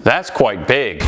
That's quite big.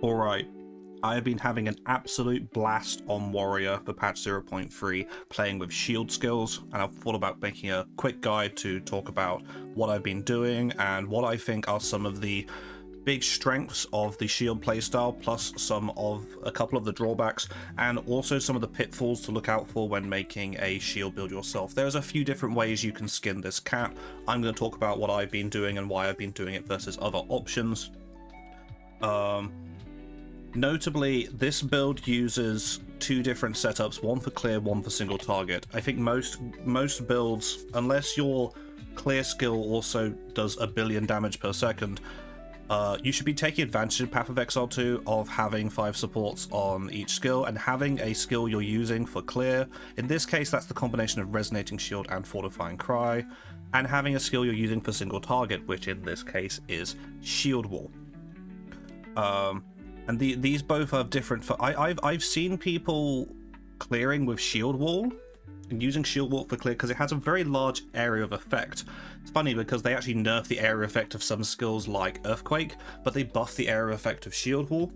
Alright, I have been having an absolute blast on Warrior for patch 0.3, playing with shield skills, and I've thought about making a quick guide to talk about what I've been doing and what I think are some of the big strengths of the shield playstyle, plus a couple of the drawbacks, and also some of the pitfalls to look out for when making a shield build yourself. There's a few different ways you can skin this cat. I'm going to talk about what I've been doing and why I've been doing it versus other options. Notably, this build uses two different setups, one for clear, one for single target. I think most builds, unless your clear skill also does 1 billion damage per second, you should be taking advantage in Path of Exile 2 of having 5 supports on each skill and having a skill you're using for clear. In this case, that's the combination of Resonating Shield and Fortifying Cry, and having a skill you're using for single target, which in this case is Shield Wall. And these both have different. I've seen people clearing with Shield Wall and using Shield Wall for clear because it has a very large area of effect. It's funny because they actually nerf the area effect of some skills like Earthquake, but they buff the area effect of Shield Wall.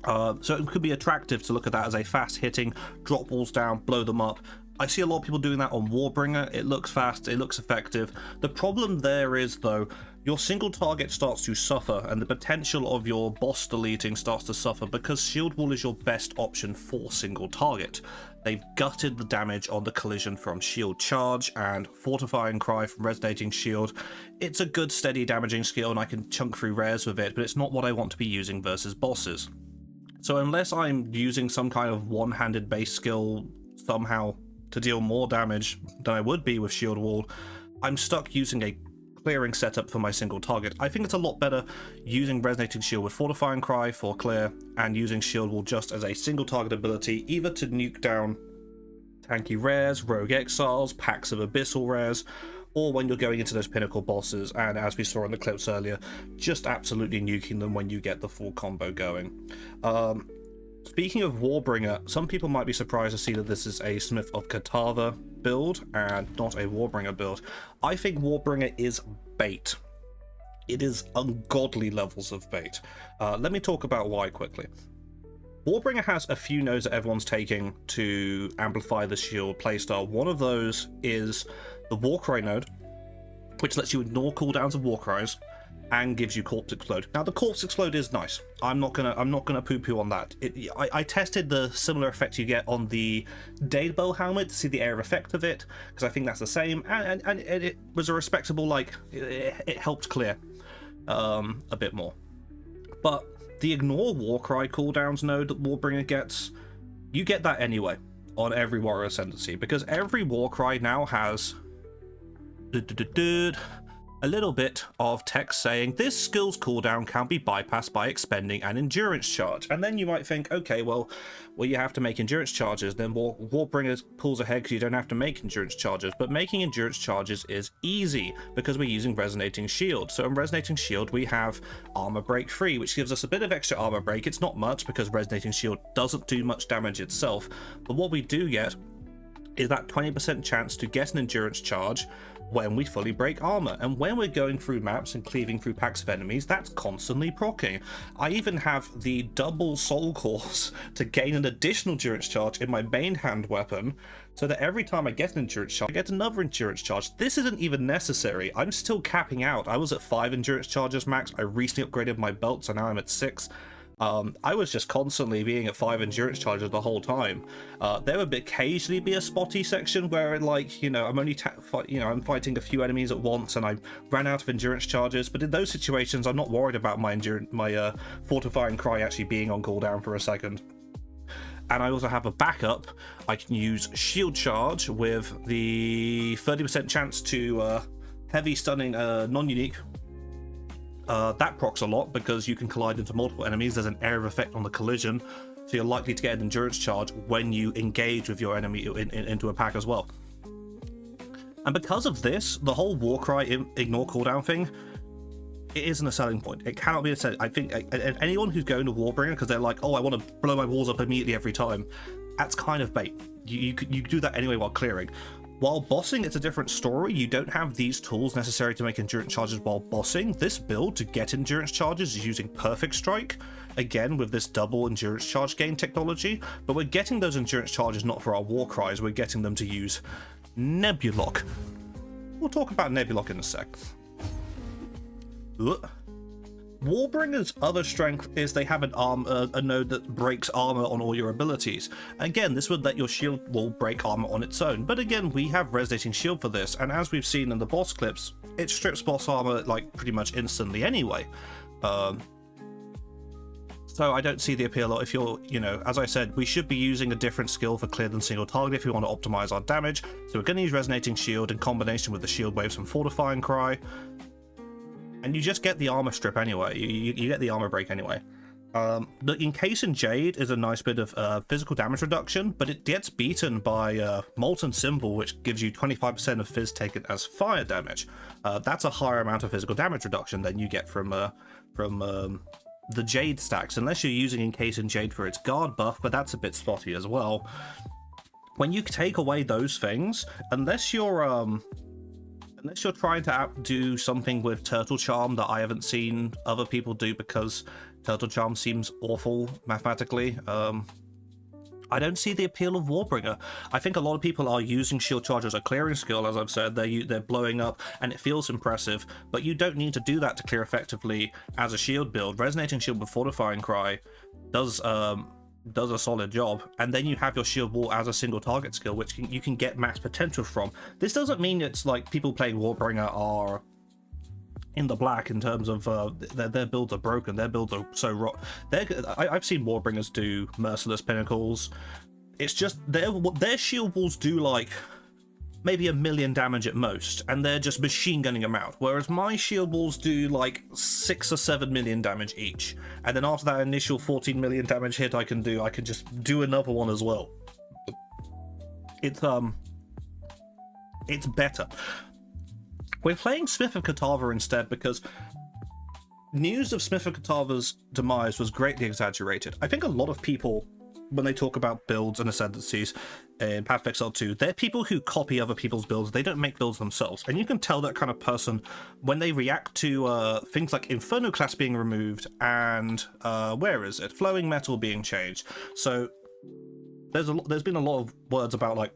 So it could be attractive to look at that as a fast hitting, drop walls down, blow them up. I see a lot of people doing that on Warbringer. It looks fast, it looks effective. The problem there is, though, your single target starts to suffer, and the potential of your boss deleting starts to suffer because Shield Wall is your best option for single target. They've gutted the damage on the collision from Shield Charge and Fortifying Cry from Resonating Shield. It's a good steady damaging skill and I can chunk through rares with it, but it's not what I want to be using versus bosses. So unless I'm using some kind of one-handed base skill somehow to deal more damage than I would be with Shield Wall, I'm stuck using a clearing setup for my single target. I think it's a lot better using Resonating Shield with Fortifying Cry for clear and using Shield Wall just as a single target ability, either to nuke down tanky rares, rogue exiles, packs of abyssal rares, or when you're going into those pinnacle bosses, and as we saw in the clips earlier, just absolutely nuking them when you get the full combo going. Speaking of Warbringer, some people might be surprised to see that this is a Smith of Kitava build and not a Warbringer build. I think Warbringer is bait. It is ungodly levels of bait. Let me talk about why quickly. Warbringer has a few nodes that everyone's taking to amplify the shield playstyle. One of those is the Warcry node, which lets you ignore cooldowns of Warcries and gives you Corpse Explode. Now the Corpse Explode is nice. I'm not gonna poo-poo on that. I tested the similar effect you get on the Dadebow helmet to see the area of effect of it, because I think that's the same, and it was a respectable, like, it helped clear a bit more. But the ignore Warcry cooldowns node that Warbringer gets, you get that anyway on every Warrior Ascendancy, because every Warcry now has a little bit of text saying this skill's cooldown can be bypassed by expending an endurance charge. And then you might think, okay, well you have to make endurance charges. Then Warbringer pulls ahead because you don't have to make endurance charges. But making endurance charges is easy because we're using Resonating Shield. So in Resonating Shield we have Armor Break free, which gives us a bit of extra armor break. It's not much because Resonating Shield doesn't do much damage itself. But what we do get is that 20% chance to get an endurance charge when we fully break armor. And when we're going through maps and cleaving through packs of enemies, that's constantly proccing. I even have the double soul cores to gain an additional endurance charge in my main hand weapon, so that every time I get an endurance charge, I get another endurance charge. This isn't even necessary. I'm still capping out. I was at 5 endurance charges max. I recently upgraded my belt, so now I'm at 6. I was just constantly being at 5 endurance charges the whole time. There would occasionally be a spotty section where, like, you know, I'm only I'm fighting a few enemies at once and I ran out of endurance charges. But in those situations, I'm not worried about my Fortifying Cry actually being on cooldown for a second. And I also have a backup. I can use Shield Charge with the 30% chance to heavy stunning non-unique. That procs a lot because you can collide into multiple enemies. There's an area of effect on the collision, so you're likely to get an endurance charge when you engage with your enemy into a pack as well. And because of this, the whole Warcry ignore cooldown thing, it isn't a selling point. It cannot be a selling. I think anyone who's going to Warbringer because they're like, oh, I want to blow my walls up immediately every time, that's kind of bait. You do that anyway while clearing. While bossing, it's a different story. You don't have these tools necessary to make endurance charges while bossing. This build to get endurance charges is using Perfect Strike, again with this double endurance charge gain technology, but we're getting those endurance charges not for our Warcries, we're getting them to use Nebulock. We'll talk about Nebulock in a sec. Warbringer's other strength is they have a node that breaks armor on all your abilities. Again, this would let your shield wall break armor on its own, but again, we have Resonating Shield for this, and as we've seen in the boss clips, it strips boss armor like pretty much instantly anyway. So I don't see the appeal. If you're, you know, as I said, we should be using a different skill for clear than single target if we want to optimize our damage. So we're going to use Resonating Shield in combination with the shield waves from Fortifying Cry. And you just get the armor strip anyway. You get the armor break anyway. The Encase in Jade is a nice bit of physical damage reduction, but it gets beaten by Molten Symbol, which gives you 25% of Fizz taken as fire damage. That's a higher amount of physical damage reduction than you get from the Jade stacks, unless you're using Encase in Jade for its guard buff, but that's a bit spotty as well. When you take away those things, unless you're trying to do something with Turtle Charm that I haven't seen other people do because Turtle Charm seems awful mathematically, I don't see the appeal of Warbringer. I think a lot of people are using Shield Charge as a clearing skill, as I've said. They're blowing up and it feels impressive, but you don't need to do that to clear effectively as a shield build. Resonating Shield with Fortifying Cry does a solid job, and then you have your shield wall as a single target skill, which you can get max potential from. This doesn't mean it's like people playing Warbringer are in the black in terms of their builds are broken. Their builds are so rotten. I've seen Warbringers do Merciless Pinnacles. It's just their shield walls do like maybe 1 million damage at most, and they're just machine gunning them out. Whereas my shield walls do like 6 or 7 million damage each. And then after that initial 14 million damage hit I can just do another one as well. It's better. We're playing Smith of Kitava instead because news of Smith of Kitava's demise was greatly exaggerated. I think a lot of people, when they talk about builds and ascendancies, in Path of Exile 2, they're people who copy other people's builds. They don't make builds themselves. And you can tell that kind of person when they react to things like Inferno class being removed and, where is it? Flowing metal being changed. So there's been a lot of words about, like,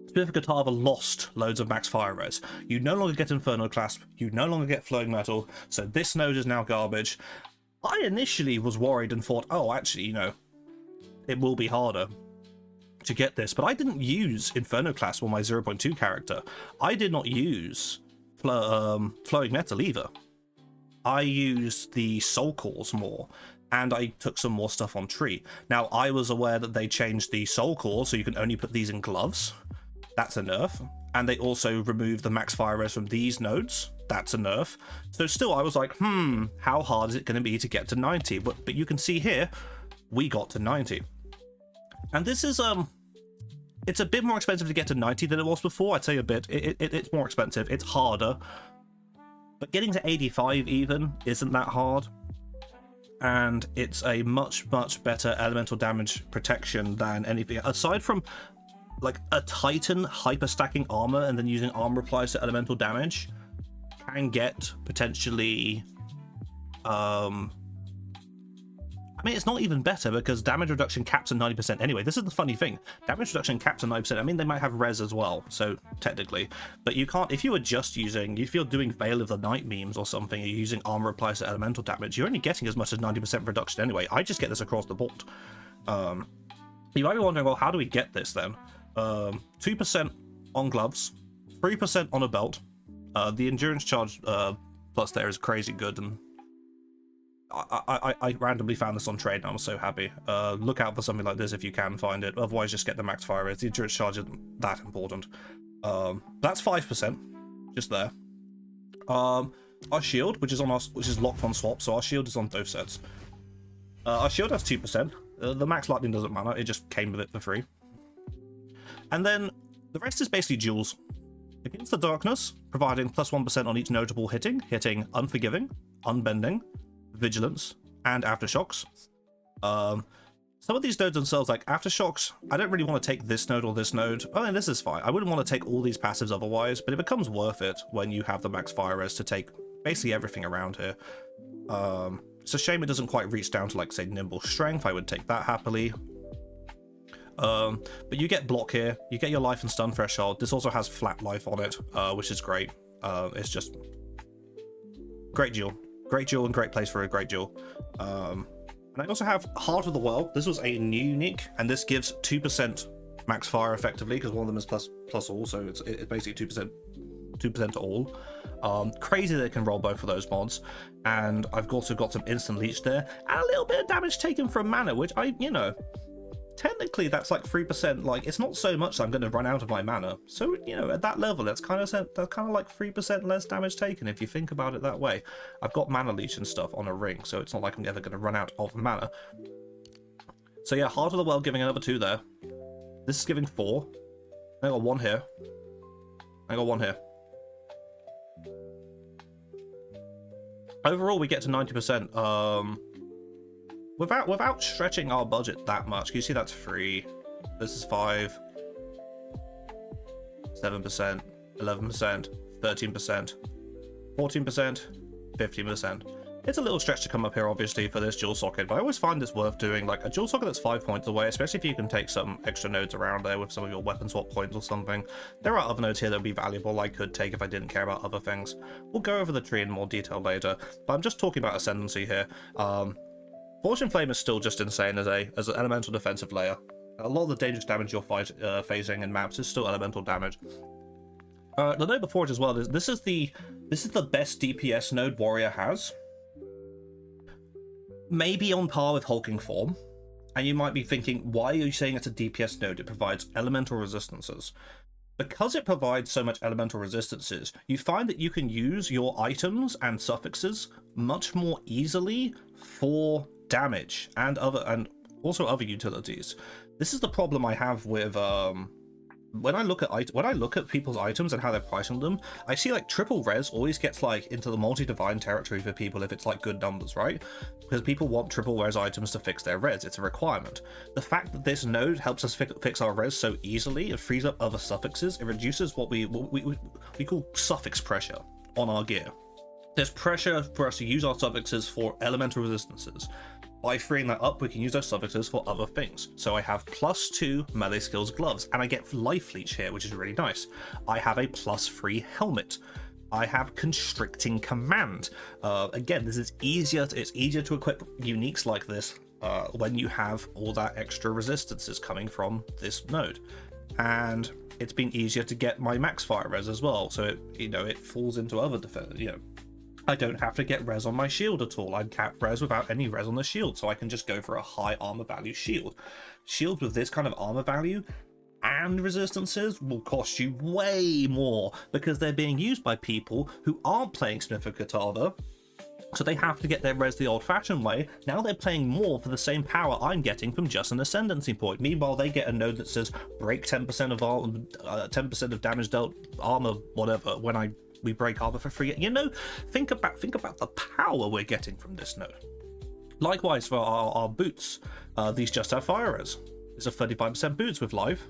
Spirit of Kitava lost loads of max fire res. You no longer get Inferno clasp, you no longer get flowing metal, so this node is now garbage. I initially was worried and thought, oh, actually, you know, it will be harder to get this, but I didn't use Inferno clasp on my 0.2 character. I did not use flowing metal either. I used the soul cores more, and I took some more stuff on tree. Now, I was aware that they changed the soul core, so you can only put these in gloves. That's a nerf. And they also removed the max fire res from these nodes. That's a nerf. So still, I was like, how hard is it going to be to get to 90? But you can see here, we got to 90. And this is, it's a bit more expensive to get to 90 than it was before. I'd say a bit. It's more expensive. It's harder. But getting to 85 even isn't that hard. And it's a much, much better elemental damage protection than anything. Aside from, like, a Titan hyper-stacking armor and then using armor applies to elemental damage can get potentially... I mean, it's not even better because damage reduction caps at 90% anyway. This is the funny thing. Damage reduction caps at 90%. I mean, they might have res as well, so technically. But you can't... If you were just using... If you're doing Veil of the Night memes or something, you're using armor applies to elemental damage, you're only getting as much as 90% reduction anyway. I just get this across the board. You might be wondering, well, how do we get this then? 2% on gloves, 3% on a belt. The endurance charge plus there is crazy good, and I randomly found this on trade and I was so happy. Look out for something like this if you can find it, otherwise just get the max fire rate. The endurance charge isn't that important. That's 5% just there. Our shield, which is locked on swap, so our shield is on both sets. Our shield has 2%. The max lightning doesn't matter, it just came with it for free. And then the rest is basically jewels. Against the darkness, providing plus 1% on each notable hitting Unforgiving, Unbending, Vigilance, and Aftershocks. Some of these nodes themselves, like Aftershocks, I don't really want to take this node or this node. I mean, this is fine. I wouldn't want to take all these passives otherwise, but it becomes worth it when you have the max fire res to take basically everything around here. It's a shame it doesn't quite reach down to, like, say, Nimble Strength. I would take that happily. But you get block here, you get your life and stun threshold. This also has flat life on it, which is great. It's just great duel and great place for a great duel. And I also have Heart of the World. This was a new unique, and this gives 2% max fire effectively because one of them is plus all, so it's basically 2% to all. Crazy that it can roll both of those mods, and I've also got some instant leech there and a little bit of damage taken from mana, which technically that's like 3%. Like, it's not so much that I'm going to run out of my mana, so at that level that's kind of like 3% less damage taken if you think about it that way. I've got mana leech and stuff on a ring, so it's not like I'm ever going to run out of mana. So yeah, Heart of the World giving another 2 there. This is giving 4. I got 1 here. I got 1 here. Overall we get to 90%. Without stretching our budget that much. Can you see that's 3? This is 5, 7%, 11%, 13%, 14%, 15%. It's a little stretch to come up here, obviously, for this dual socket, but I always find this worth doing. Like, a dual socket that's 5 points away, especially if you can take some extra nodes around there with some of your weapon swap points or something. There are other nodes here that would be valuable I could take if I didn't care about other things. We'll go over the tree in more detail later, but I'm just talking about Ascendancy here. Fortune Flame is still just insane as an elemental defensive layer. A lot of the dangerous damage you're facing in maps is still elemental damage. The node before it as well is this is the best DPS node Warrior has. Maybe on par with Hulking Form. And you might be thinking, why are you saying it's a DPS node? It provides elemental resistances. Because it provides so much elemental resistances, you find that you can use your items and suffixes much more easily for damage and also other utilities. This is the problem I have with when I look at people's items and how they're pricing them, I see like triple res always gets like into the multi-divine territory for people if it's like good numbers, right? Because people want triple res items to fix their res. It's a requirement. The fact that this node helps us fix our res so easily, it frees up other suffixes. It reduces what we call suffix pressure on our gear. There's pressure for us to use our suffixes for elemental resistances. By freeing that up, we can use those suffixes for other things. So I have +2 melee skills gloves, and I get life leech here, which is really nice. I have a +3 helmet. I have constricting command. Again, this is easier. It's easier to equip uniques like this when you have all that extra resistances coming from this node, and it's been easier to get my max fire res as well. So it falls into other defense. I don't have to get res on my shield at all. I'm cap res without any res on the shield, so I can just go for a high armor value shield. Shields with this kind of armor value and resistances will cost you way more because they're being used by people who aren't playing Smith of Kitava, so they have to get their res the old-fashioned way. Now they're paying more for the same power I'm getting from just an ascendancy point. Meanwhile, they get a node that says break 10% of 10% of damage dealt armor, whatever, when we break armor for free. Think about the power we're getting from this node. Likewise for our boots, these just have fire res. These are 35% boots with life.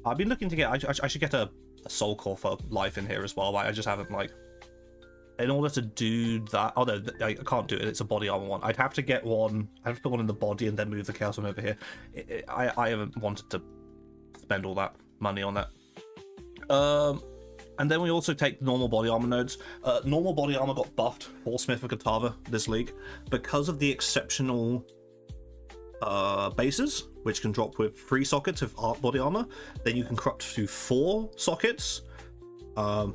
I've been looking to get. I should get a soul core for life in here as well. I just haven't in order to do that. Oh no, I can't do it. It's a body armor one. I'd have to get one. I have to put one in the body and then move the chaos one over here. I haven't wanted to spend all that money on that. And then we also take the normal body armor nodes. Normal body armor got buffed for Smith of Kitava this league because of the exceptional bases, which can drop with 3 sockets of body armor. Then you can corrupt to 4 sockets.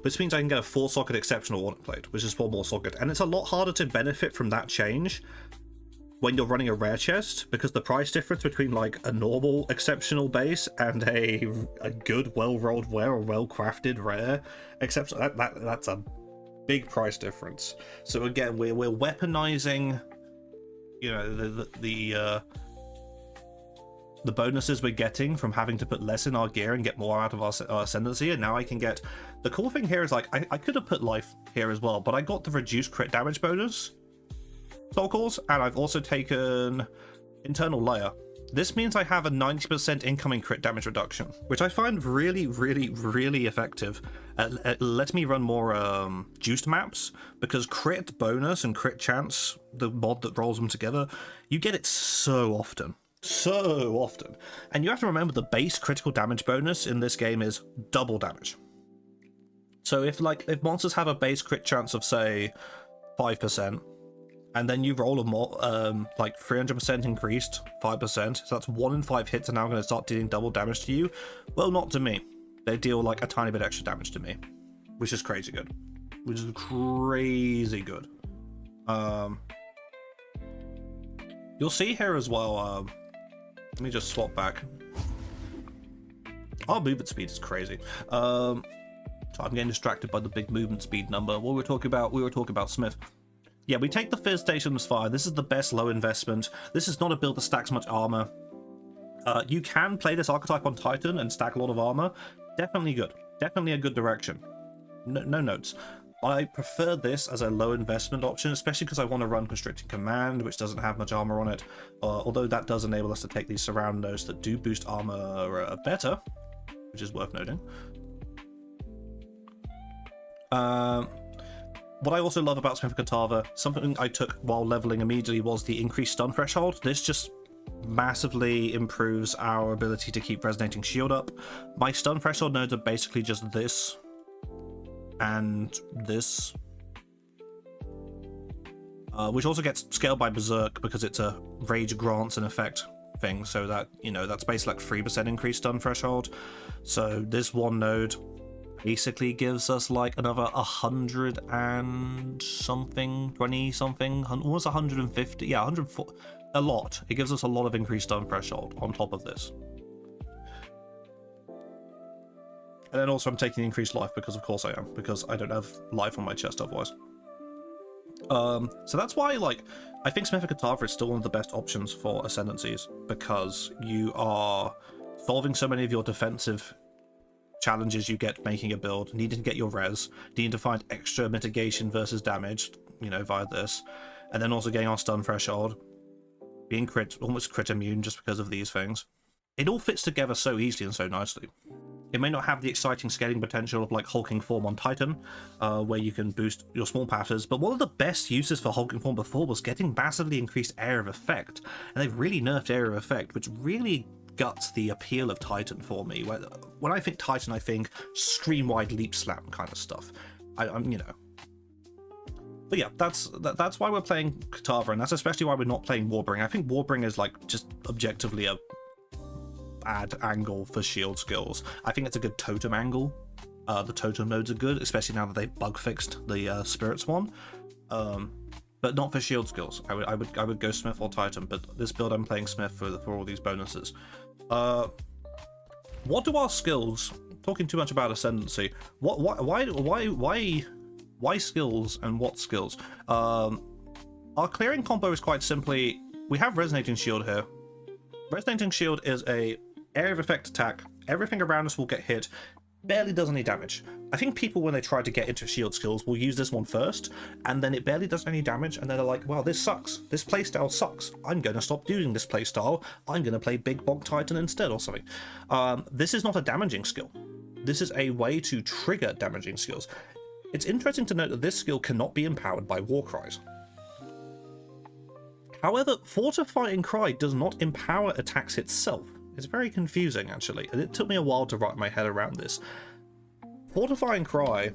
This means I can get a 4-socket exceptional ornament plate, which is 4 more socket. And it's a lot harder to benefit from that change when you're running a rare chest, because the price difference between like a normal exceptional base and a good well-rolled rare or well-crafted rare exceptional, that's a big price difference. So again, we're weaponizing the bonuses we're getting from having to put less in our gear and get more out of our ascendancy. And now I can get, the cool thing here is like I could have put life here as well, but I got the reduced crit damage bonus soul cores, and I've also taken internal layer. This means I have a 90% incoming crit damage reduction, which I find really, really, really effective. It lets me run more juiced maps, because crit bonus and crit chance, the mod that rolls them together, you get it so often. And you have to remember the base critical damage bonus in this game is double damage. So if monsters have a base crit chance of say 5%, and then you roll a more 300% increased 5%, so that's 1 in 5 hits are now going to start dealing double damage to you. Well, not to me. They deal like a tiny bit extra damage to me, which is crazy good. You'll see here as well. Let me just swap back. Our movement speed is crazy. So I'm getting distracted by the big movement speed number. What we were talking about Smith. Yeah, we take the Fizz Station as fire. This is the best low investment. This is not a build that stacks much armor. You can play this archetype on Titan and stack a lot of armor. Definitely good. Definitely a good direction. No notes. I prefer this as a low investment option, especially because I want to run Constricting Command, which doesn't have much armor on it. Although that does enable us to take these surround nodes that do boost armor better, which is worth noting. What I also love about Smith of Kitava, something I took while leveling immediately, was the increased stun threshold. This just massively improves our ability to keep resonating shield up. My stun threshold nodes are basically just this and this, which also gets scaled by Berserk because it's a rage grants an effect thing, so that that's basically like 3% increased stun threshold. So this one node basically gives us like another 100 and something, 20 something, almost 150, yeah, 140, a lot. It gives us a lot of increased stun threshold on top of this. And then also I'm taking increased life because of course I am, because I don't have life on my chest otherwise. So that's why I think Smith of Kitava is still one of the best options for ascendancies, because you are solving so many of your defensive challenges you get making a build, needing to get your res, needing to find extra mitigation versus damage, you know, via this, and then also getting our stun threshold, being almost crit immune just because of these things. It all fits together so easily and so nicely. It may not have the exciting scaling potential of like hulking form on Titan, where you can boost your small passives, but one of the best uses for hulking form before was getting massively increased area of effect, and they've really nerfed area of effect, which really guts the appeal of Titan for me. When I think Titan, I think stream-wide leap slam kind of stuff. I'm, you know. But yeah, that's why we're playing Kitava, and that's especially why we're not playing Warbringer. I think Warbringer is like just objectively a bad angle for shield skills. I think it's a good totem angle. The totem nodes are good, especially now that they've bug fixed the spirits one. But not for shield skills. I would go Smith or Titan, but this build I'm playing Smith for all these bonuses. What do our skills? Talking too much about ascendancy. Why skills and what skills? Our clearing combo is quite simply, we have resonating shield here. Resonating shield is a area of effect attack. Everything around us will get hit. Barely does any damage. I think people, when they try to get into shield skills, will use this one first, and then it barely does any damage, and then they're like, wow, this sucks. This playstyle sucks. I'm going to stop doing this playstyle. I'm going to play Big Bonk Titan instead or something. This is not a damaging skill. This is a way to trigger damaging skills. It's interesting to note that this skill cannot be empowered by war cries. However, Fortifying Cry does not empower attacks itself. It's very confusing, actually, and it took me a while to wrap my head around this. Fortifying Cry,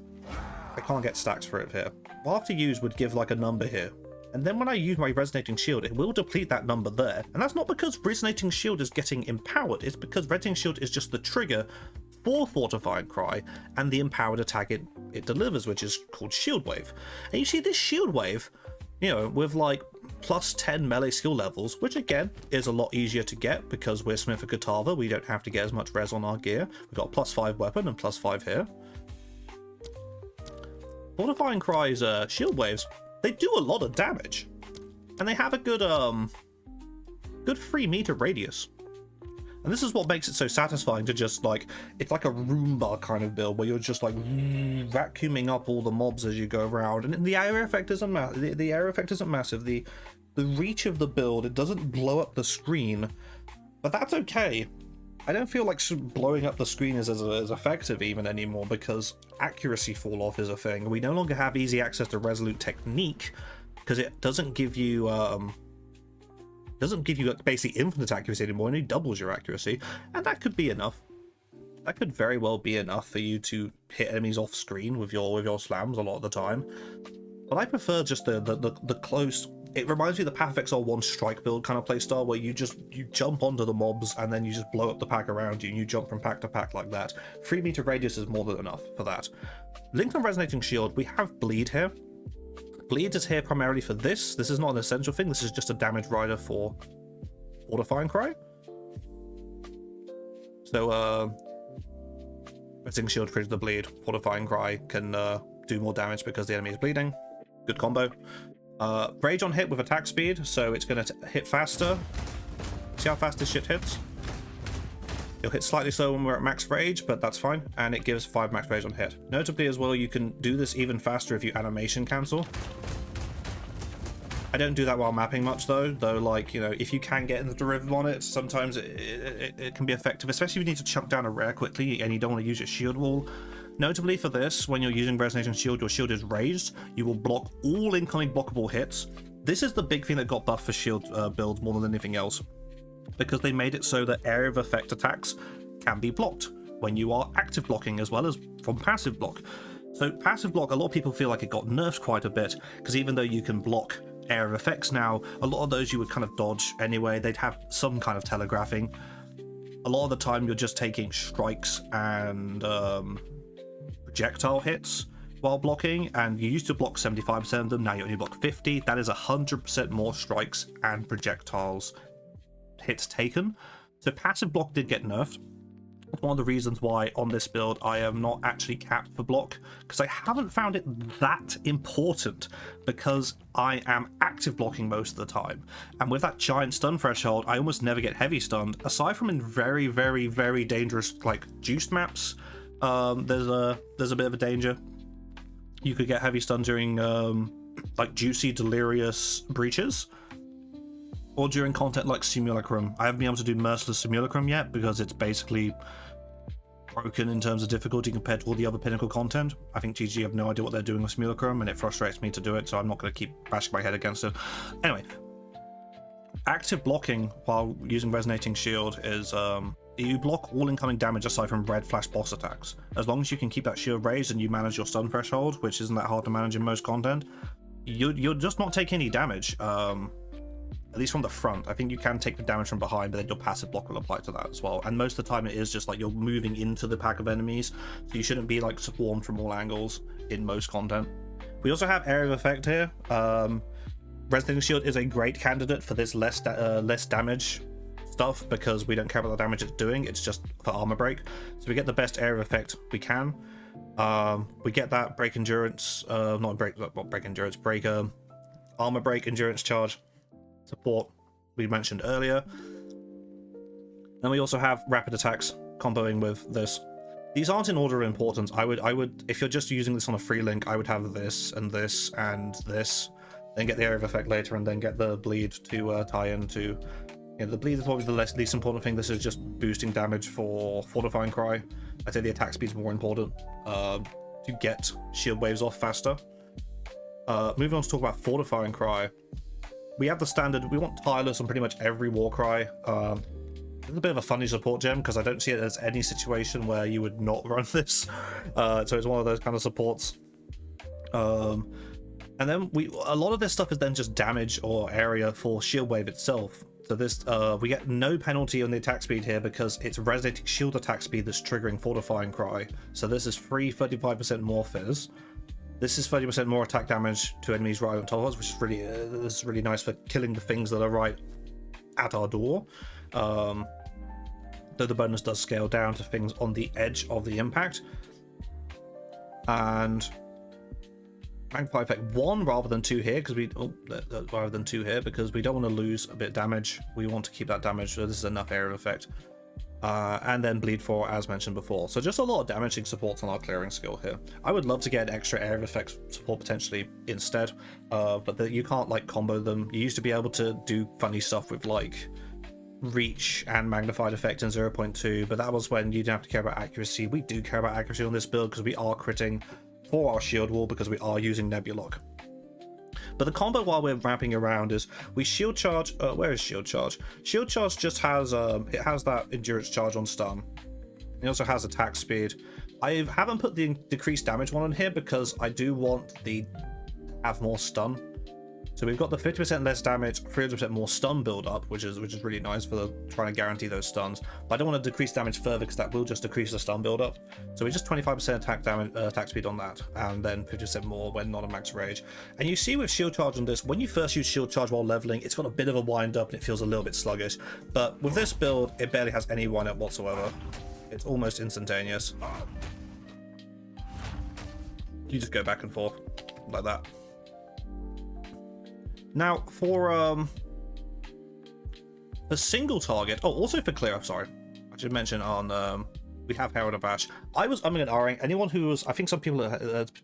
I can't get stacks for it here. After use would give like a number here, and then when I use my Resonating Shield, it will deplete that number there, and that's not because Resonating Shield is getting empowered, it's because Resonating Shield is just the trigger for Fortifying Cry and the empowered attack it delivers, which is called Shield Wave. And you see this Shield Wave, you know, with like plus 10 melee skill levels, which again is a lot easier to get because we're Smith and Kitava, we don't have to get as much res on our gear. We've got plus 5 weapon and plus 5 here. Fortifying Cry's shield waves, they do a lot of damage, and they have a good 3 meter radius. And this is what makes it so satisfying to just like, it's like a Roomba kind of build where you're just like vacuuming up all the mobs as you go around. And the area effect isn't the area effect isn't massive. The reach of the build, it doesn't blow up the screen, but that's okay. I don't feel like blowing up the screen is as effective even anymore because accuracy fall off is a thing. We no longer have easy access to Resolute Technique because it doesn't give you basically infinite accuracy anymore, and it doubles your accuracy, and that could be enough. That could very well be enough for you to hit enemies off screen with your slams a lot of the time. But I prefer just the close. It reminds me of the Path of Exile 1 strike build kind of playstyle where you jump onto the mobs and then you just blow up the pack around you and you jump from pack to pack like that. 3 meter radius is more than enough for that. Linked on Resonating Shield, we have Bleed here. Bleed is here primarily for this. This is not an essential thing. This is just a damage rider for Fortifying Cry. So, Resonating Shield triggers the Bleed. Fortifying Cry can do more damage because the enemy is bleeding. Good combo. Rage on hit with attack speed, so it's going to hit faster. See how fast this shit hits? It'll hit slightly slower when we're at max rage, but that's fine, and it gives 5 max rage on hit. Notably as well, you can do this even faster if you animation cancel. I don't do that while mapping much though, like, you know, if you can get in the derivative on it, sometimes it can be effective, especially if you need to chunk down a rare quickly and you don't want to use your shield wall. Notably for this, when you're using Resonating Shield, your shield is raised. You will block all incoming blockable hits. This is the big thing that got buffed for shield builds more than anything else, because they made it so that area of effect attacks can be blocked when you are active blocking as well as from passive block. So passive block, a lot of people feel like it got nerfed quite a bit, because even though you can block area of effects now, a lot of those you would kind of dodge anyway. They'd have some kind of telegraphing. A lot of the time you're just taking strikes and projectile hits while blocking, and you used to block 75% of them, now you only block 50. That is 100% more strikes and projectiles hits taken. So passive block did get nerfed. That's one of the reasons why on this build I am not actually capped for block, because I haven't found it that important, because I am active blocking most of the time, and with that giant stun threshold I almost never get heavy stunned, aside from in very, very, very dangerous like juiced maps. there's a bit of a danger. You could get heavy stun during like juicy delirious breaches, or during content like Simulacrum. I haven't been able to do Merciless Simulacrum yet because it's basically broken in terms of difficulty compared to all the other pinnacle content. I think GG have no idea what they're doing with Simulacrum, and it frustrates me to do it, so I'm not going to keep bashing my head against it. Anyway, active blocking while using Resonating Shield is you block all incoming damage aside from red flash boss attacks. As long as you can keep that shield raised and you manage your stun threshold, which isn't that hard to manage in most content, you'll just not take any damage. At least from the front. I think you can take the damage from behind, but then your passive block will apply to that as well. And most of the time it is just like you're moving into the pack of enemies, so you shouldn't be like swarmed from all angles in most content. We also have Area of Effect here. Resonating Shield is a great candidate for this less damage stuff because we don't care about the damage it's doing, it's just for armor break. So we get the best Area of Effect we can. We get that break endurance, not break endurance, armor break endurance charge support we mentioned earlier. Then we also have rapid attacks comboing with this. These aren't in order of importance. I would if you're just using this on a free link, I would have this and this and this, then get the Area of Effect later, and then get the bleed to tie into. The bleed is probably the least important thing. This is just boosting damage for Fortifying Cry. I'd say the attack speed is more important to get shield waves off faster. Moving on to talk about Fortifying Cry. We have the standard, we want Tireless on pretty much every Warcry. It's a bit of a funny support gem because I don't see it as any situation where you would not run this. So it's one of those kind of supports. And then a lot of this stuff is then just damage or area for Shield Wave itself. So this, we get no penalty on the attack speed here because it's Resonating Shield attack speed that's triggering Fortifying Cry. So this is free 35% more fizz. This is 30% more attack damage to enemies right on top of us, which is really this is really nice for killing the things that are right at our door. Though the bonus does scale down to things on the edge of the impact. And Magnify Effect 1 rather than 2 here, because we don't want to lose a bit of damage. We want to keep that damage, so this is enough Area of Effect. And then Bleed 4, as mentioned before. So just a lot of damaging supports on our clearing skill here. I would love to get an extra Area of Effect support potentially instead, but you can't like combo them. You used to be able to do funny stuff with like Reach and Magnified Effect in 0.2, but that was when you didn't have to care about accuracy. We do care about accuracy on this build because we are critting for our shield wall because we are using Nebulock. But the combo while we're wrapping around is we shield charge. Where is shield charge? Shield charge just has it has that endurance charge on stun. It also has attack speed. I haven't put the decreased damage one on here because I do want the have more stun. So we've got the 50% less damage, 300% more stun build up, which is really nice for trying to guarantee those stuns. But I don't want to decrease damage further because that will just decrease the stun build up. So we just 25% attack speed on that, and then 50% more when not a max rage. And you see with shield charge on this, when you first use shield charge while leveling, it's got a bit of a wind up and it feels a little bit sluggish. But with this build, it barely has any wind up whatsoever. It's almost instantaneous. You just go back and forth like that. Now, for the single target, also for clear, sorry, I should mention on, we have Herald of Ash. I'm going to RA anyone who was, I think some people,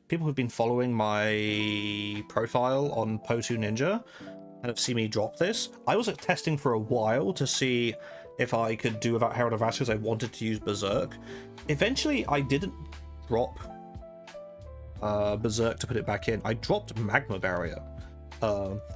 people who've been following my profile on PoE Ninja and have seen me drop this. I was testing for a while to see if I could do without Herald of Ash because I wanted to use Berserk. Eventually, I didn't drop Berserk to put it back in. I dropped Magma Barrier.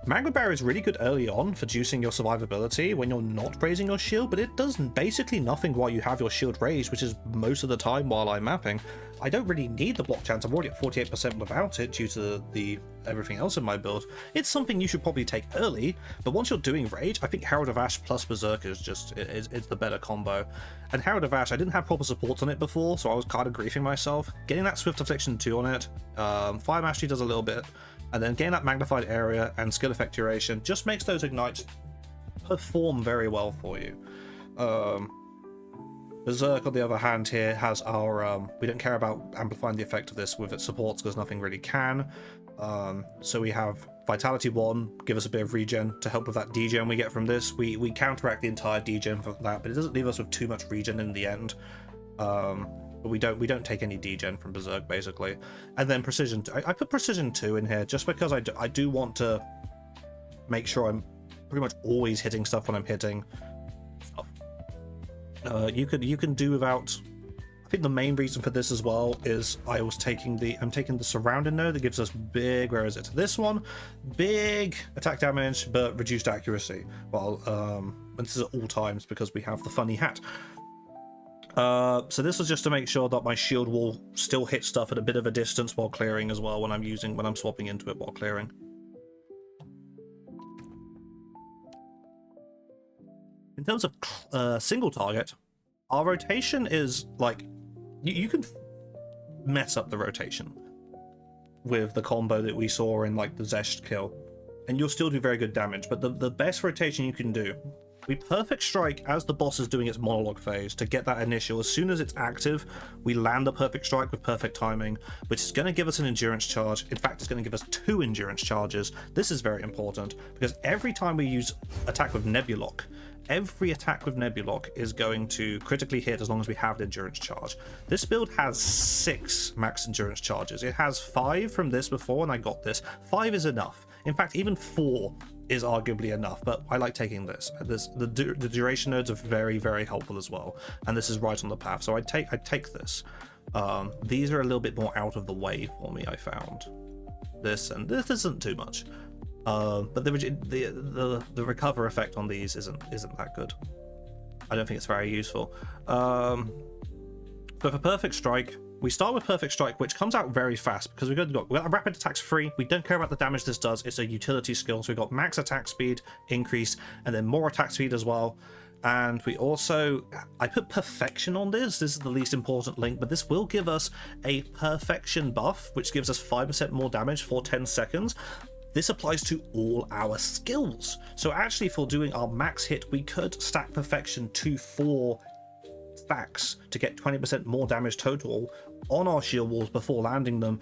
Magma Barrier is really good early on for juicing your survivability when you're not raising your shield, but it does basically nothing while you have your shield raised, which is most of the time while I'm mapping. I don't really need the block chance. I'm already at 48% without it due to the everything else in my build. It's something you should probably take early, but once you're doing rage, I think Herald of Ash plus Berserk is just it's the better combo. And Herald of Ash, I didn't have proper supports on it before, so I was kind of griefing myself. Getting that Swift Affliction 2 on it, Fire Mastery does a little bit, and then getting that magnified area and skill effect duration just makes those ignites perform very well for you. Berserk, on the other hand, here has our we don't care about amplifying the effect of this with its supports because nothing really can. So we have Vitality 1, give us a bit of regen to help with that degen we get from this. We counteract the entire degen from that, but it doesn't leave us with too much regen in the end. but we don't take any degen from Berserk basically. And then precision. I put precision 2 in here just because I do want to make sure I'm pretty much always hitting stuff when I'm hitting stuff. You can do without. I think the main reason for this as well is I'm taking the surrounding node that gives us big, where is it? This one, big attack damage but reduced accuracy. Well, and this is at all times because we have the funny hat. So this was just to make sure that my shield wall still hits stuff at a bit of a distance while clearing as well when I'm swapping into it while clearing. In terms of single target, our rotation is like you can mess up the rotation with the combo that we saw in like the Zest kill, and you'll still do very good damage. But the best rotation you can do, we perfect strike as the boss is doing its monologue phase to get that initial. As soon as it's active, we land the perfect strike with perfect timing, which is going to give us an endurance charge. In fact, it's going to give us 2 endurance charges. This is very important because every time we use attack with Nebulock, every attack with Nebulock is going to critically hit as long as we have the endurance charge. This build has 6 max endurance charges. It has 5 from this before, and I got this. 5 is enough. In fact, even 4 is arguably enough, but I like taking this. The duration nodes are very, very helpful as well, and this is right on the path, so I take this. These are a little bit more out of the way for me, I found. This isn't too much. But the recover effect on these isn't that good. I don't think it's very useful. But for perfect strike, we start with perfect strike, which comes out very fast because we've got rapid attacks free. We don't care about the damage this does. It's a utility skill, so we've got max attack speed increase and then more attack speed as well. And we also, I put perfection on this. This is the least important link, but this will give us a perfection buff, which gives us 5% more damage for 10 seconds. This applies to all our skills. So actually for doing our max hit, we could stack perfection to 4 stacks to get 20% more damage total on our shield walls before landing them.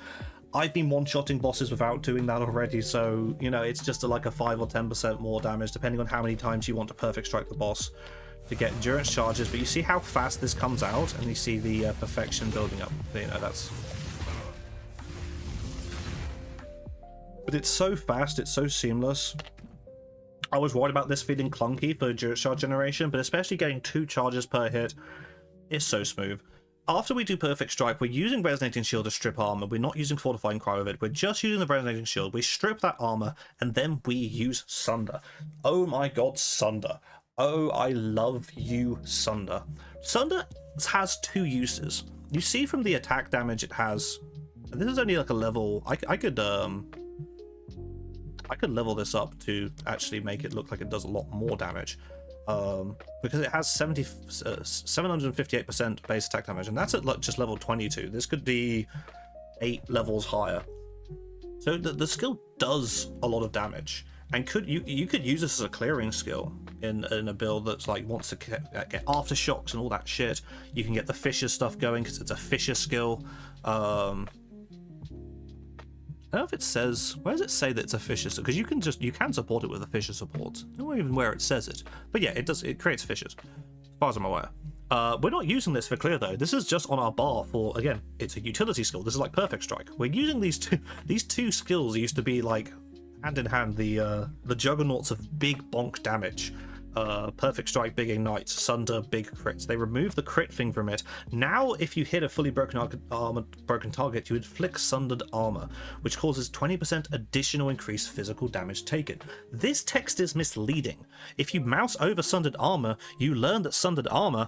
I've been one-shotting bosses without doing that already, so, you know, it's just like a 5 or 10% more damage, depending on how many times you want to perfect strike the boss to get endurance charges. But you see how fast this comes out, and you see the perfection building up. You know, that's... But it's so fast, it's so seamless. I was worried about this feeling clunky for endurance charge generation, but especially getting 2 charges per hit, it's so smooth. After we do perfect strike, we're using resonating shield to strip armor. We're not using fortifying cry with it. We're just using the resonating shield. We strip that armor, and then we use Sunder. Oh my god, Sunder. Oh, I love you, Sunder. Sunder has 2 uses. You see from the attack damage it has. This is only like a level. I could level this up to actually make it look like it does a lot more damage. Because it has 758% base attack damage, and that's at like just level 22. This could be 8 levels higher. So the skill does a lot of damage, and you could use this as a clearing skill in a build that's like wants to get aftershocks and all that shit. You can get the Fisher stuff going because it's a Fisher skill. I don't know if it says, where does it say that it's a Fisher? Because you can support it with a Fisher support. I don't know even where it says it. But yeah, it creates Fishers, as far as I'm aware. We're not using this for clear though. This is just on our bar for, again, it's a utility skill. This is like perfect strike. We're using these two skills used to be like hand in hand, the juggernauts of big bonk damage. Perfect strike, big ignite, Sunder, big crits. They removed the crit thing from it. Now if you hit a fully broken target, you inflict sundered armor, which causes 20% additional increased physical damage taken. This text is misleading. If you mouse over sundered armor, you learn that sundered armor,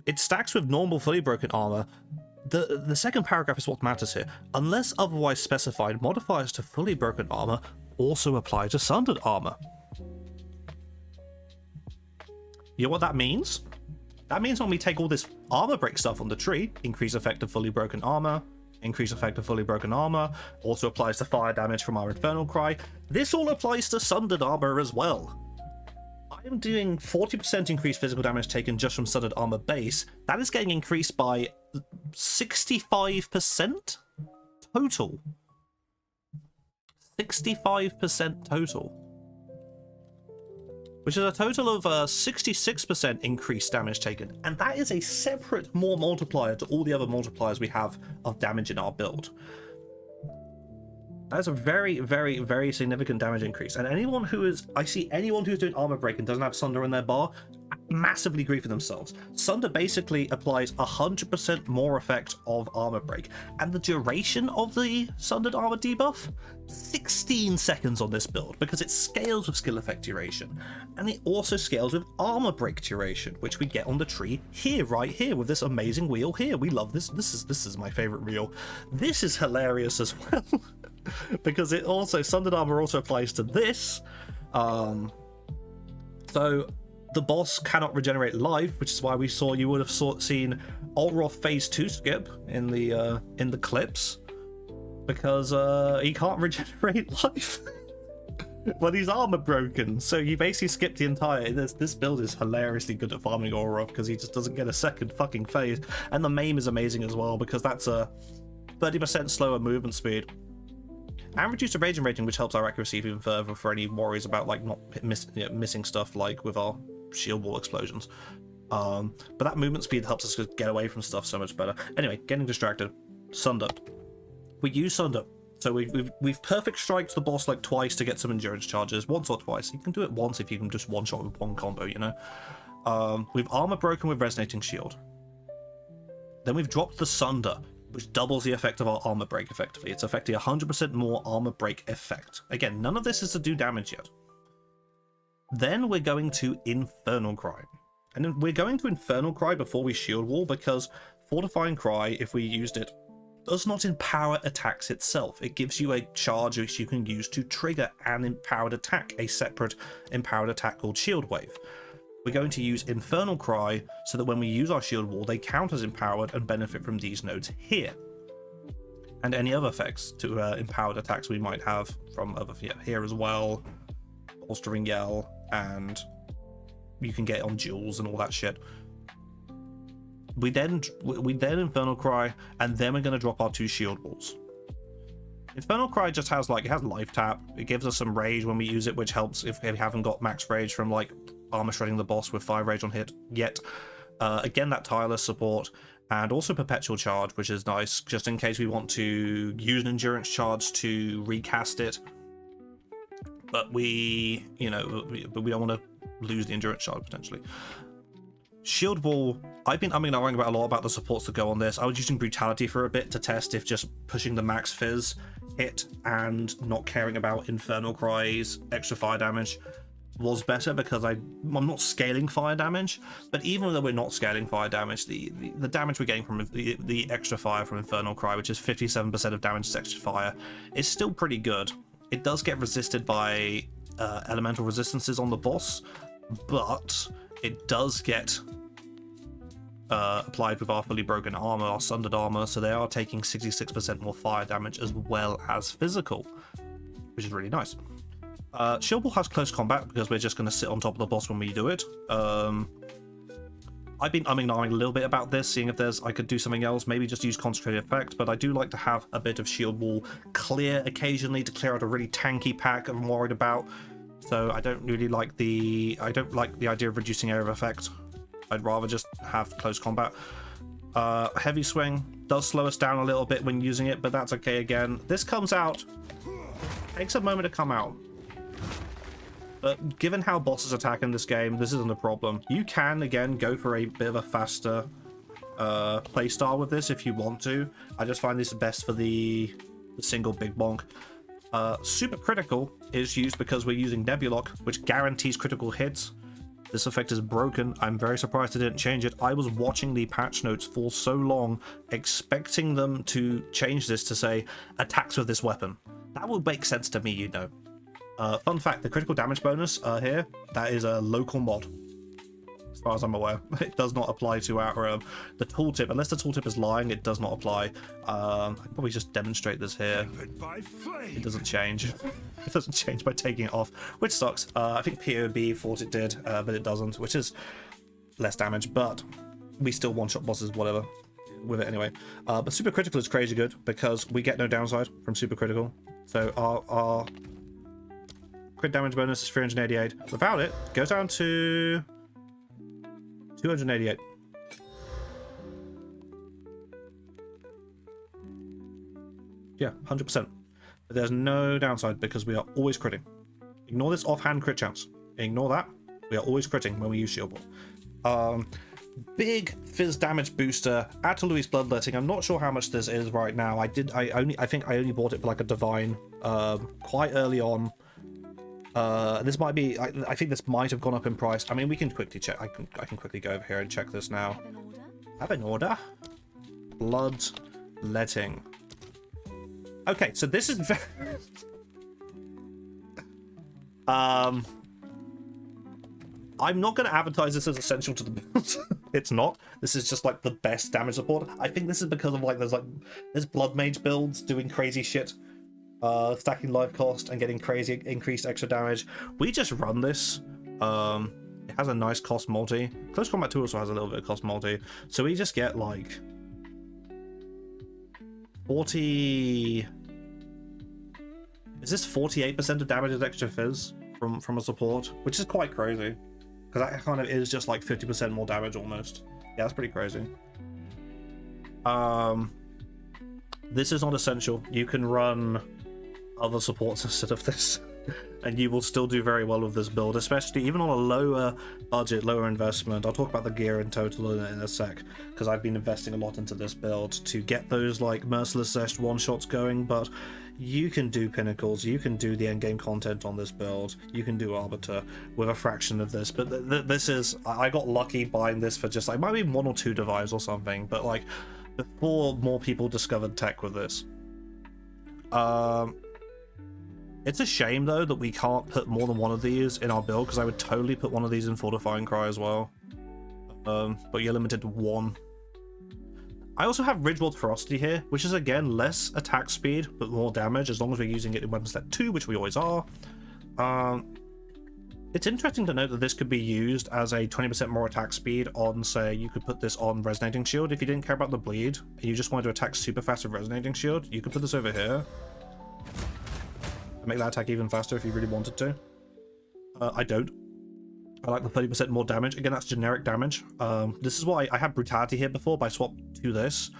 it stacks with normal fully broken armor. The second paragraph is what matters here. Unless otherwise specified, modifiers to fully broken armor also apply to sundered armor. You know what that means? That means when we take all this armor break stuff on the tree, increase effect of fully broken armor, increase effect of fully broken armor, also applies to fire damage from our infernal cry. This all applies to sundered armor as well. I am doing 40% increased physical damage taken just from sundered armor base. That is getting increased by 65% total. 65% total. which is a total of 66% increased damage taken, and that is a separate more multiplier to all the other multipliers we have of damage in our build. That's a very, very, very significant damage increase. And anyone who is, I see anyone who's doing armor break and doesn't have Sunder in their bar, massively griefing themselves. Sunder basically applies 100% more effect of armor break. And the duration of the Sundered armor debuff? 16 seconds on this build, because it scales with skill effect duration. And it also scales with armor break duration, which we get on the tree here, right here, with this amazing wheel here. We love this. This is my favorite reel. This is hilarious as well. Because it also, Sundered armor also applies to this. So the boss cannot regenerate life, which is why you would have seen Ulroth phase 2 skip in the clips, because he can't regenerate life. But he's armor broken, so you basically skip the entire. This build is hilariously good at farming Ulroth because he just doesn't get a second fucking phase, and the maim is amazing as well because that's a 30% slower movement speed. And reduce the raging rating, which helps our accuracy even further for any worries about like not missing stuff like with our shield wall explosions. But that movement speed helps us get away from stuff so much better. Anyway, getting distracted. Sunder. We use Sunder. So we've perfect striked the boss like twice to get some endurance charges, once or twice. You can do it once if you can just one shot with one combo, you know. We've armor broken with resonating shield. Then we've dropped the Sunder, which doubles the effect of our armor break effectively. It's effectively 100% more armor break effect. Again, none of this is to do damage yet. Then we're going to Infernal Cry. And then we're going to Infernal Cry before we shield wall because Fortifying Cry, if we used it, does not empower attacks itself. It gives you a charge which you can use to trigger an empowered attack, a separate empowered attack called Shield Wave. We're going to use Infernal Cry so that when we use our shield wall, they count as empowered and benefit from these nodes here. And any other effects to empowered attacks we might have from other here as well. Bolstering Yell, and you can get on duels and all that shit. We then Infernal Cry, and then we're going to drop our 2 shield walls. Infernal Cry just has it has life tap. It gives us some rage when we use it, which helps if we haven't got max rage from like armor shredding the boss with 5 rage on hit yet. Again, that tireless support, and also perpetual charge, which is nice just in case we want to use an endurance charge to recast it, but we don't want to lose the endurance charge potentially. Shield wall, I've been umming and ahhing about a lot about the supports that go on this. I was using brutality for a bit to test if just pushing the max fizz hit and not caring about Infernal Cry's extra fire damage was better, because I'm not scaling fire damage, but even though we're not scaling fire damage, the damage we're getting from the extra fire from Infernal Cry, which is 57% of damage to extra fire, is still pretty good. It does get resisted by elemental resistances on the boss, but it does get applied with our fully broken armor, our sundered armor, so they are taking 66% more fire damage as well as physical, which is really nice. Shield wall has close combat because we're just going to sit on top of the boss when we do it. I've been umming and ahhing a little bit about this, seeing if I could do something else, maybe just use concentrated effect, but I do like to have a bit of shield wall clear occasionally to clear out a really tanky pack I'm worried about. So I don't like the idea of reducing area of effect. I'd rather just have close combat. Heavy swing does slow us down a little bit when using it, but that's okay again. This comes out, takes a moment to come out. But given how bosses attack in this game, this isn't a problem. You can, again, go for a bit of a faster playstyle with this if you want to. I just find this best for the single big bonk. Super critical is used because we're using Nebulock, which guarantees critical hits. This effect is broken. I'm very surprised they didn't change it. I was watching the patch notes for so long, expecting them to change this to say, attacks with this weapon. That would make sense to me, you know. Fun fact, the critical damage bonus here, that is a local mod. As far as I'm aware. It does not apply to our the tooltip. Unless the tooltip is lying, it does not apply. I can probably just demonstrate this here. It doesn't change. It doesn't change by taking it off, which sucks. I think PoE thought it did, but it doesn't, which is less damage, but we still one-shot bosses, whatever, with it anyway. But super critical is crazy good because we get no downside from super critical. So Crit damage bonus is 388. Without it, goes down to 288. Yeah, 100%. But there's no downside because we are always critting. Ignore this offhand crit chance. Ignore that. We are always critting when we use Shield Wall. Big fizz damage booster. Add to Louis' Bloodletting. I'm not sure how much this is right now. I think I only bought it for like a divine quite early on. This might be. I think this might have gone up in price. I mean, we can quickly check. I can quickly go over here and check this now. Have an order. Bloodletting. Okay, so this is I'm not going to advertise this as essential to the build. It's not. This is just like the best damage support. I think this is because of there's blood mage builds doing crazy shit, stacking life cost and getting crazy increased extra damage. We just run this. It has a nice cost multi. Close Combat 2 also has a little bit of cost multi, so we just get like 40. Is this 48% of damage as extra fizz from a support, which is quite crazy. Because that kind of is just like 50% more damage almost. Yeah, that's pretty crazy. This is not essential. You can run other supports instead of this. And you will still do very well with this build, especially even on a lower budget, lower investment. I'll talk about the gear in total in a sec, because I've been investing a lot into this build to get those like Merciless Zesh one-shots going, but you can do Pinnacles, you can do the endgame content on this build, you can do Arbiter with a fraction of this, but this is... I got lucky buying this for just like, maybe 1 or 2 divides or something, but like, before more people discovered tech with this. It's a shame, though, that we can't put more than one of these in our build, because I would totally put one of these in Fortifying Cry as well. But you're limited to 1. I also have Ridgeworld Ferocity here, which is, again, less attack speed, but more damage, as long as we're using it in weapon step 2, which we always are. It's interesting to note that this could be used as a 20% more attack speed on, say, you could put this on Resonating Shield. If you didn't care about the bleed, and you just wanted to attack super fast with Resonating Shield, you could put this over here. Make that attack even faster if you really wanted to. I don't. I like the 30% more damage. Again, that's generic damage. This is why I had Brutality here before, but I swapped to this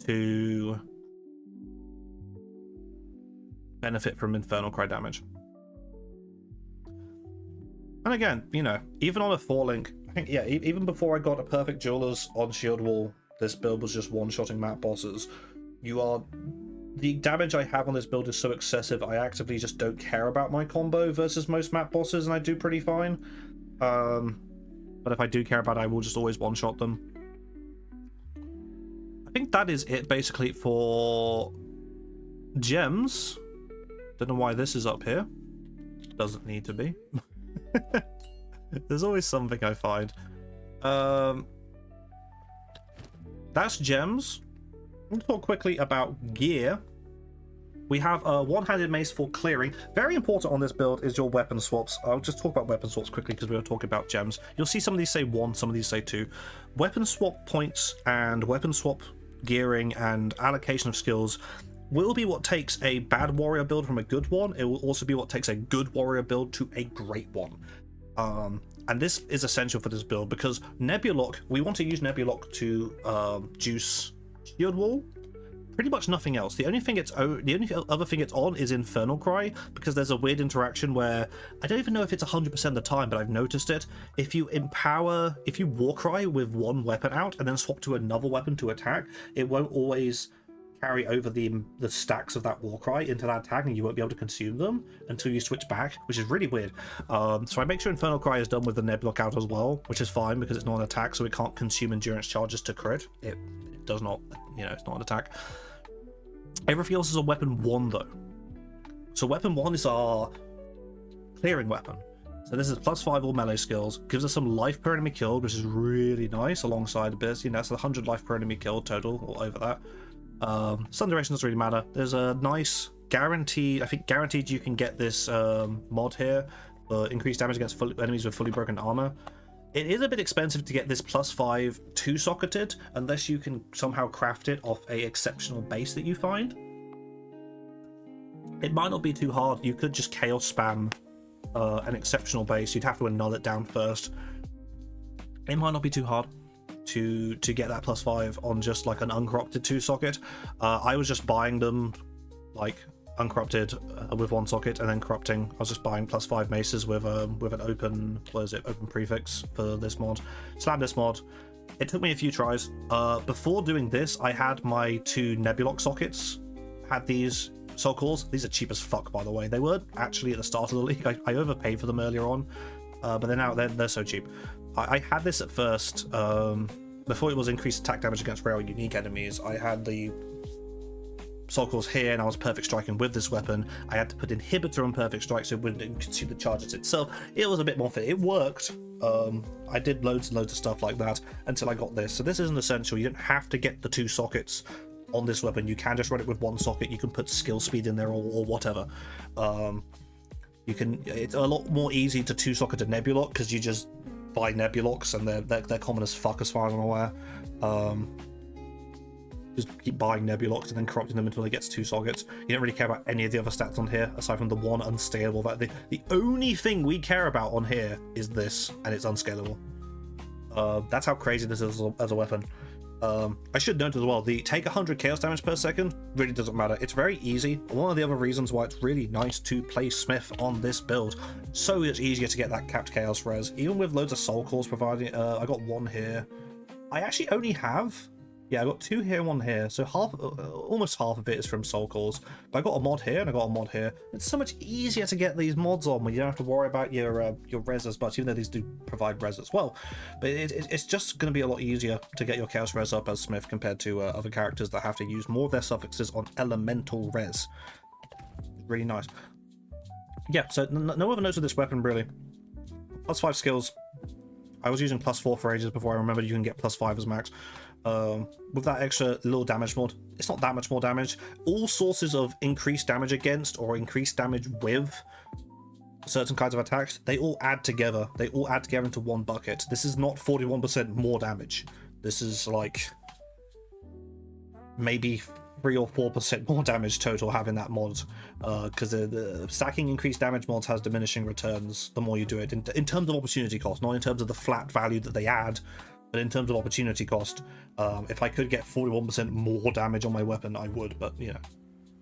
to benefit from Infernal Cry damage. And again, you know, even on a 4-link, I think, yeah, even before I got a perfect Jewelers on Shield Wall, this build was just one-shotting map bosses. The damage I have on this build is so excessive, I actively just don't care about my combo versus most map bosses, and I do pretty fine. But if I do care about it, I will just always one-shot them. I think that is it, basically, for gems. Don't know why this is up here. Doesn't need to be. There's always something I find. That's gems. I'm going to talk quickly about gear. We have a one-handed mace for clearing. Very important on this build is your weapon swaps. I'll just talk about weapon swaps quickly because we were talking about gems. You'll see some of these say 1, some of these say 2. Weapon swap points and weapon swap gearing and allocation of skills will be what takes a bad warrior build from a good one. It will also be what takes a good warrior build to a great one. And this is essential for this build because Nebulock, we want to use Nebulock to juice Shield Wall. Pretty much nothing else. The only other thing it's on is Infernal Cry, because there's a weird interaction where I don't even know if it's 100% of the time, but I've noticed it. If you war cry with one weapon out and then swap to another weapon to attack, it won't always carry over the stacks of that war cry into that attack, and you won't be able to consume them until you switch back, which is really weird. So I make sure Infernal Cry is done with the Nebulock out as well, which is fine because it's not an attack, so it can't consume endurance charges to crit. It does not, you know, it's not an attack. Everything else is a weapon 1 though. So weapon 1 is our clearing weapon. So this is +5 all melee skills, gives us some life per enemy killed, which is really nice alongside this. You know, that's 100 life per enemy killed total, or over that. Stun duration doesn't really matter. There's a nice guaranteed, I think guaranteed you can get this mod here for increased damage against enemies with fully broken armor. It is a bit expensive to get this +5 two-socketed, unless you can somehow craft it off a exceptional base that you find. It might not be too hard. You could just chaos spam an exceptional base, you'd have to annul it down first. It might not be too hard to get that +5 on just like an uncorrupted 2-socket. I was just buying them like uncorrupted with 1 socket and then corrupting. I was just buying +5 maces with an open, what is it, open prefix for this mod. Slabbed this mod. It took me a few tries. Before doing this, I had my 2 Nebulock sockets. Had these soul cores. These are cheap as fuck, by the way. They were actually at the start of the league. I overpaid for them earlier on, but they're so cheap. I had this at first. Before it was increased attack damage against rare or unique enemies, I had the soul cores here, and I was perfect striking with this weapon. I had to put inhibitor on perfect strike so it wouldn't consume the charges itself. It was a bit more fit. It worked. I did loads and loads of stuff like that until I got this. So this isn't essential. You don't have to get the 2 sockets on this weapon. You can just run it with 1 socket. You can put skill speed in there or whatever. It's a lot more easy to 2-socket a Nebulock because you just buy Nebulocks and they're common as fuck as far as I'm aware. Just keep buying Nebulocks and then corrupting them until it gets 2 sockets. You don't really care about any of the other stats on here aside from the 1 unscalable. The only thing we care about on here is this, and it's unscalable. That's how crazy this is as a weapon. I should note as well, the take 100 chaos damage per second really doesn't matter. It's very easy. One of the other reasons why it's really nice to play Smith on this build, so much easier to get that capped chaos res, even with loads of soul cores providing. I got 1 here. I actually only have, yeah, I got 2 here, 1 here, so almost half of it is from soul cores. But I got a mod here and I got a mod here. It's so much easier to get these mods on when you don't have to worry about your res as much, even though these do provide res as well. But it's just going to be a lot easier to get your chaos res up as Smith compared to other characters that have to use more of their suffixes on elemental res. Really nice. Yeah, so no other notes of this weapon really. +5 skills. I was using +4 for ages before I remembered you can get +5 as max. With that extra little damage mod, it's not that much more damage. All sources of increased damage against or increased damage with certain kinds of attacks, they all add together. They all add together into 1 bucket. This is not 41% more damage. This is like maybe 3 or 4% more damage total having that mod, because the stacking increased damage mods has diminishing returns the more you do it in terms of opportunity cost, not in terms of the flat value that they add, but in terms of opportunity cost. If I could get 41% more damage on my weapon, I would, but you know,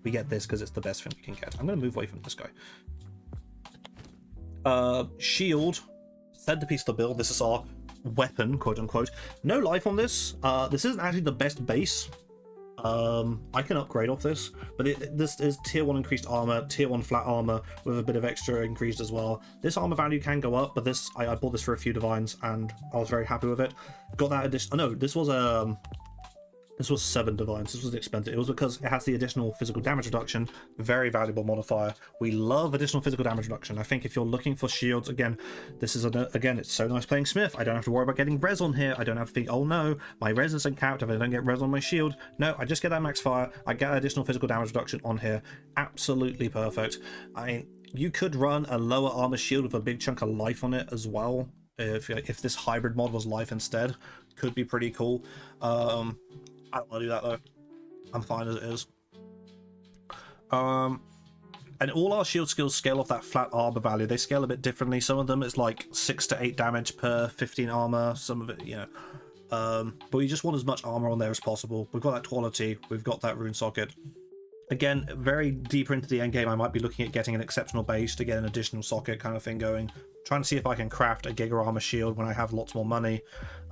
we get this because it's the best thing we can get. I'm going to move away from this guy. Shield, centerpiece of the build. This is our weapon, quote unquote. No life on this. This isn't actually the best base. I can upgrade off this, but this is tier 1 increased armor, tier 1 flat armor with a bit of extra increased as well. This armor value can go up, but this I bought this for a few divines and I was very happy with it. Got that addition. Oh no, this was 7 divines. This was expensive. It was because it has the additional physical damage reduction. Very valuable modifier. We love additional physical damage reduction. I think if you're looking for shields, again, this is again, it's so nice playing Smith. I don't have to worry about getting res on here. I don't have to think, oh no, my res isn't capped if I don't get res on my shield. No, I just get that max fire. I get additional physical damage reduction on here. Absolutely perfect. I mean, you could run a lower armor shield with a big chunk of life on it as well. If this hybrid mod was life instead, could be pretty cool. I don't want to do that though. I'm fine as it is. And all our shield skills scale off that flat armor value. They scale a bit differently. Some of them it's like 6 to 8 damage per 15 armor. Some of it, you know. But we just want as much armor on there as possible. We've got that quality. We've got that rune socket. Again, very deeper into the end game, I might be looking at getting an exceptional base to get an additional socket kind of thing going. Trying to see if I can craft a Giga Armor shield when I have lots more money.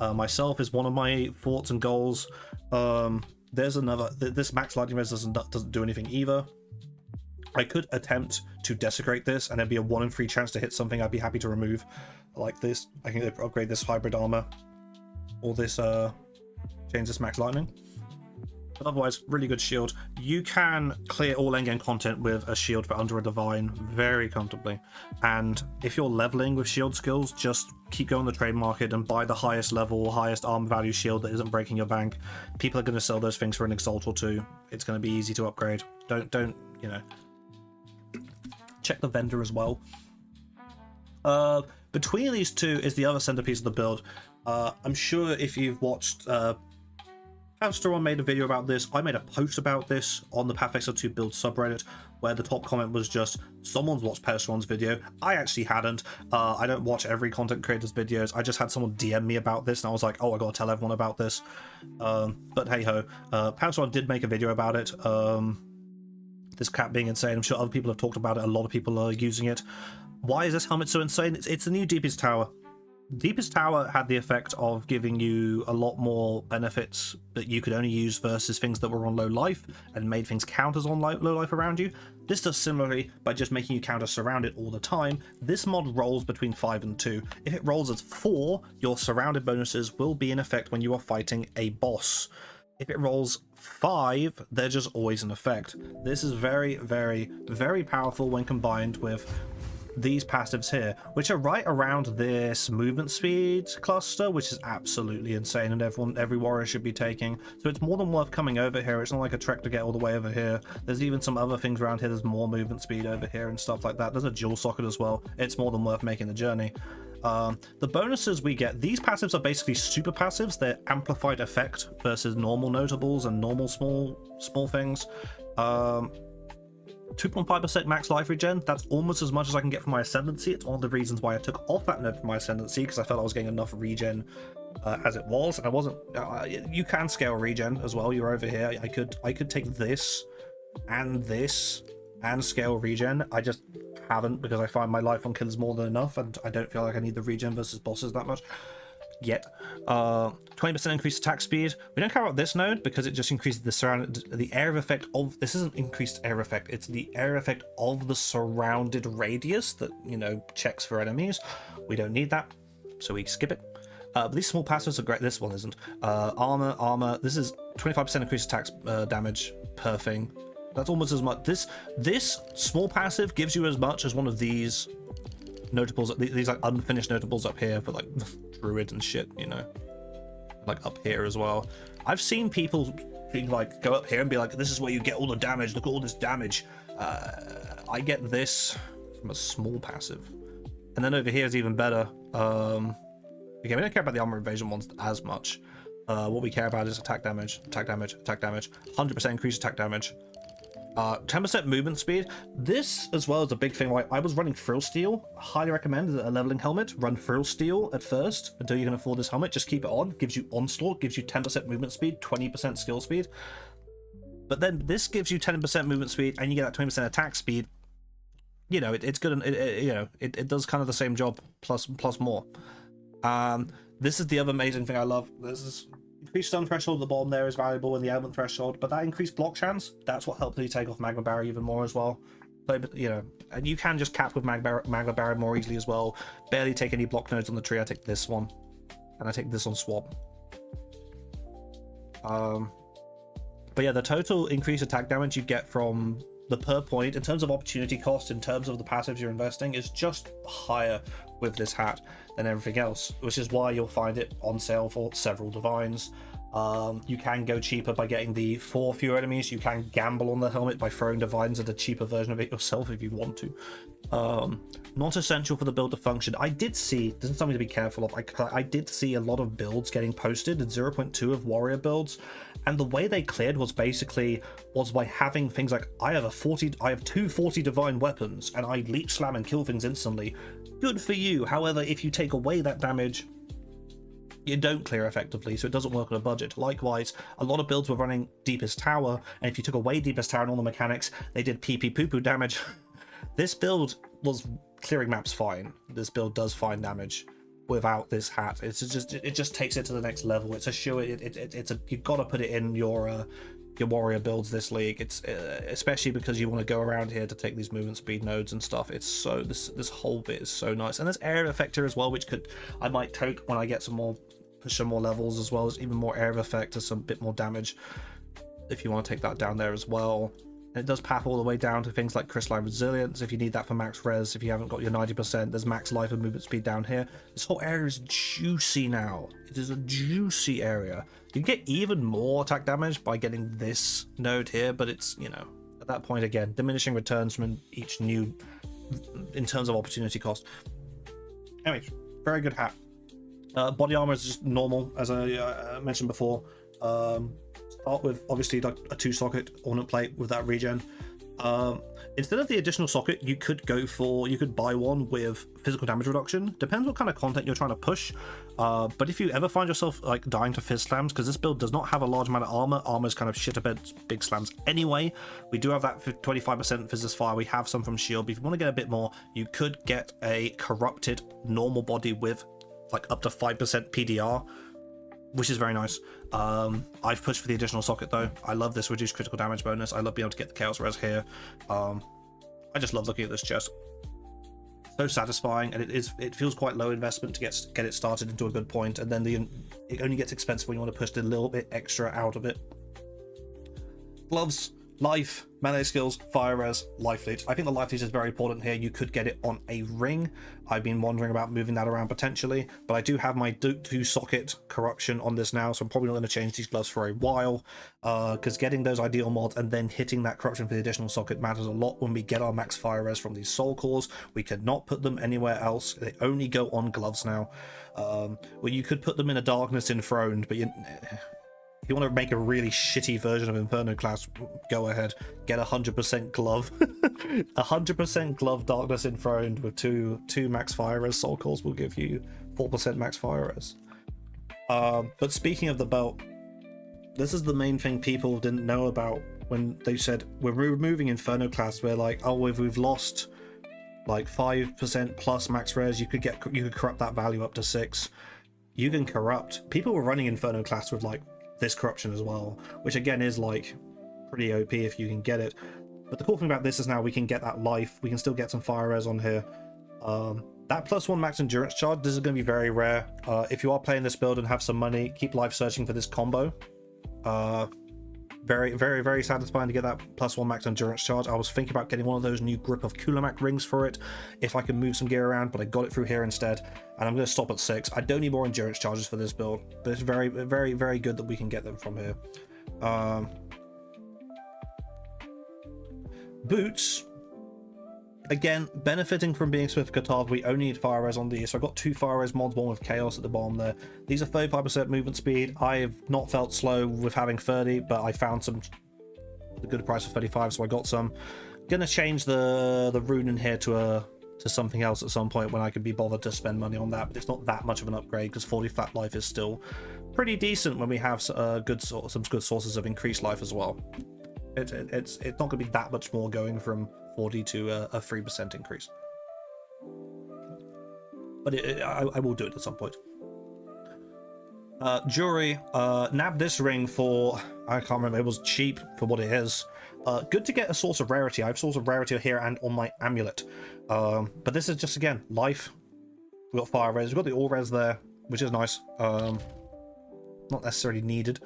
Myself is one of my thoughts and goals. There's another. This max lightning res doesn't do anything either. I could attempt to desecrate this and there'd be a 1 in 3 chance to hit something I'd be happy to remove. Like this. I can upgrade this hybrid armor. Or this change this max lightning. But otherwise, really good shield. You can clear all endgame content with a shield for under a divine very comfortably. And if you're leveling with shield skills, just keep going the trade market and buy the highest level, highest armor value shield that isn't breaking your bank. People are going to sell those things for an exalt or 2. It's going to be easy to upgrade. Don't you know. Check the vendor as well. Between these two is the other centerpiece of the build. I'm sure if you've watched Hamster made a video about this. I made a post about this on the PathXL2 build subreddit where the top comment was just, someone's watched Perseron's video. I actually hadn't. I don't watch every content creator's videos. I just had someone DM me about this, and I was like, oh, I gotta tell everyone about this. But hey ho, Perseron did make a video about it. This cap being insane. I'm sure other people have talked about it. A lot of people are using it. Why is this helmet so insane? It's the new Deepest Tower. Deepest Tower had the effect of giving you a lot more benefits that you could only use versus things that were on low life, and made things count as on low life around you. This does similarly by just making you counter surrounded all the time. This mod rolls between 5 and 2. If it rolls as 4, your surrounded bonuses will be in effect when you are fighting a boss. If it rolls 5, they're just always in effect. This is very, very, very powerful when combined with these passives here, which are right around this movement speed cluster, which is absolutely insane, and every warrior should be taking. So it's more than worth coming over here. It's not like a trek to get all the way over here. There's even some other things around here. There's more movement speed over here and stuff like that. There's a dual socket as well. It's more than worth making the journey. The bonuses we get, these passives are basically super passives. They're amplified effect versus normal notables and normal small things. 2.5% max life regen, that's almost as much as I can get from my ascendancy. It's one of the reasons why I took off that note from my ascendancy, because I felt I was getting enough regen as it was, and I wasn't. You can scale regen as well. You're over here. I could take this and scale regen. I just haven't, because I find my life on kill is more than enough, and I don't feel like I need the regen versus bosses that much yet. 20% increased attack speed. We don't care about this node because it just increases the area effect of, this isn't increased area effect, it's the area effect of the surrounded radius that, you know, checks for enemies. We don't need that, so we skip it. But these small passives are great. This one isn't. Armor. This is 25% increased attack damage per thing. That's almost as much. This small passive gives you as much as one of these notables, these like unfinished notables up here for like druid and shit, you know, like up here as well. I've seen people like go up here and be like, this is where you get all the damage, look at all this damage. I get this from a small passive, and then over here is even better. Okay, we don't care about the armor invasion ones as much. What we care about is attack damage, 100% increased attack damage, 10% movement speed. This as well is a big thing. Like, I was running Frill Steel. Highly recommend a leveling helmet. Run Frill Steel at first until you can afford this helmet. Just keep it on. Gives you onslaught, gives you 10% movement speed, 20% skill speed. But then this gives you 10% movement speed, and you get that 20% attack speed. You know, it's good, and it does kind of the same job plus more. This is the other amazing thing I love. This is increased stun threshold at the bottom there is valuable in the element threshold, but that increased block chance, that's what helps you take off magma barrier even more as well. But, you know, and you can just cap with magma barrier more easily as well. Barely take any block nodes on the tree. I take this one, and I take this on swap. But yeah, the total increased attack damage you get from the per point in terms of opportunity cost, in terms of the passives you're investing, is just higher with this hat than everything else, which is why you'll find it on sale for several divines. You can go cheaper by getting the 4 fewer enemies. You can gamble on the helmet by throwing divines at a cheaper version of it yourself if you want to. Not essential for the build to function. I did see, this is something to be careful of, I did see a lot of builds getting posted at 0.2 of warrior builds, and the way they cleared was by having things like, I have 2 40 divine weapons and I leech slam and kill things instantly. Good for you. However, if you take away that damage, you don't clear effectively, so it doesn't work on a budget. Likewise, a lot of builds were running Deepest Tower, and if you took away Deepest Tower and all the mechanics, they did pee poo poo damage. This build was clearing maps fine. This build does fine damage without this hat. It just takes it to the next level. It's a show. You've got to put it in your warrior builds this league. It's especially because you want to go around here to take these movement speed nodes and stuff. It's so this whole bit is so nice, and there's area effect here as well, which I might take when I get some more levels as well. As even more area effect to some bit more damage if you want to take that down there as well. And it does path all the way down to things like crystalline resilience if you need that for max res. If you haven't got your 90%, there's max life and movement speed down here. This whole area is juicy now. It is a juicy area. You get even more attack damage by getting this node here, but it's, you know, at that point again, diminishing returns from each new in terms of opportunity cost. Anyway, very good hat. Body armor is just normal, as I mentioned before. Start with obviously like a 2-socket ornament plate with that regen. Instead of the additional socket, you could buy one with physical damage reduction. Depends what kind of content you're trying to push. But if you ever find yourself like dying to fizz slams, because this build does not have a large amount of armor, armor's kind of shit about big slams anyway. We do have that 25% fizzes fire. We have some from shield. But if you want to get a bit more, you could get a corrupted normal body with like up to 5% PDR, which is very nice. I've pushed for the additional socket though. I love this reduced critical damage bonus. I love being able to get the chaos res here. I just love looking at this chest. So satisfying, and it feels quite low investment to get it started into a good point, and then it only gets expensive when you want to push a little bit extra out of it. Gloves, life, melee skills, fire res, life leech. I think the life leech is very important here. You could get it on a ring. I've been wondering about moving that around potentially, but I do have my 2 socket corruption on this now, so I'm probably not going to change these gloves for a while, because getting those ideal mods and then hitting that corruption for the additional socket matters a lot when we get our max fire res from these soul cores. We cannot put them anywhere else. They only go on gloves now. Well, you could put them in a darkness enthroned, but if you want to make a really shitty version of Inferno class, go ahead. Get 100% glove. 100% glove darkness enthroned with two max fire res soul cores will give you 4% max fire res. But speaking of the belt, this is the main thing people didn't know about when they said we're removing Inferno class. We're like, oh, we've lost like 5% plus max res. You could corrupt that value up to 6. You can corrupt. People were running Inferno class with like this corruption as well, which again is like pretty OP if you can get it. But the cool thing about this is now we can get that life. We can still get some fire res on here. That +1 max endurance charge, this is going to be very rare. If you are playing this build and have some money, keep life searching for this combo. Very, very, very satisfying to get that +1 max endurance charge. I was thinking about getting one of those new grip of Kulamak rings for it if I can move some gear around, but I got it through here instead, and I'm going to stop at 6. I don't need more endurance charges for this build, but it's very, very, very good that we can get them from here. Boots, again, benefiting from being Swift Kitava, we only need fire res on these. So I've got 2 fire res mods, one with chaos at the bottom there. These are 35% movement speed. I have not felt slow with having 30, but I found a good price for 35, so I got some. Gonna change the rune in here to something else at some point when I can be bothered to spend money on that, but it's not that much of an upgrade because 40 flat life is still pretty decent when we have some good sources of increased life as well. It's not gonna be that much more going from 40 to a 3% increase, but I will do it at some point. Jewelry, nabbed this ring for, I can't remember, it was cheap for what it is. Good to get a source of rarity. I have source of rarity here and on my amulet, but this is just, again, life. We've got fire res, we've got the all res there, which is nice. Not necessarily needed,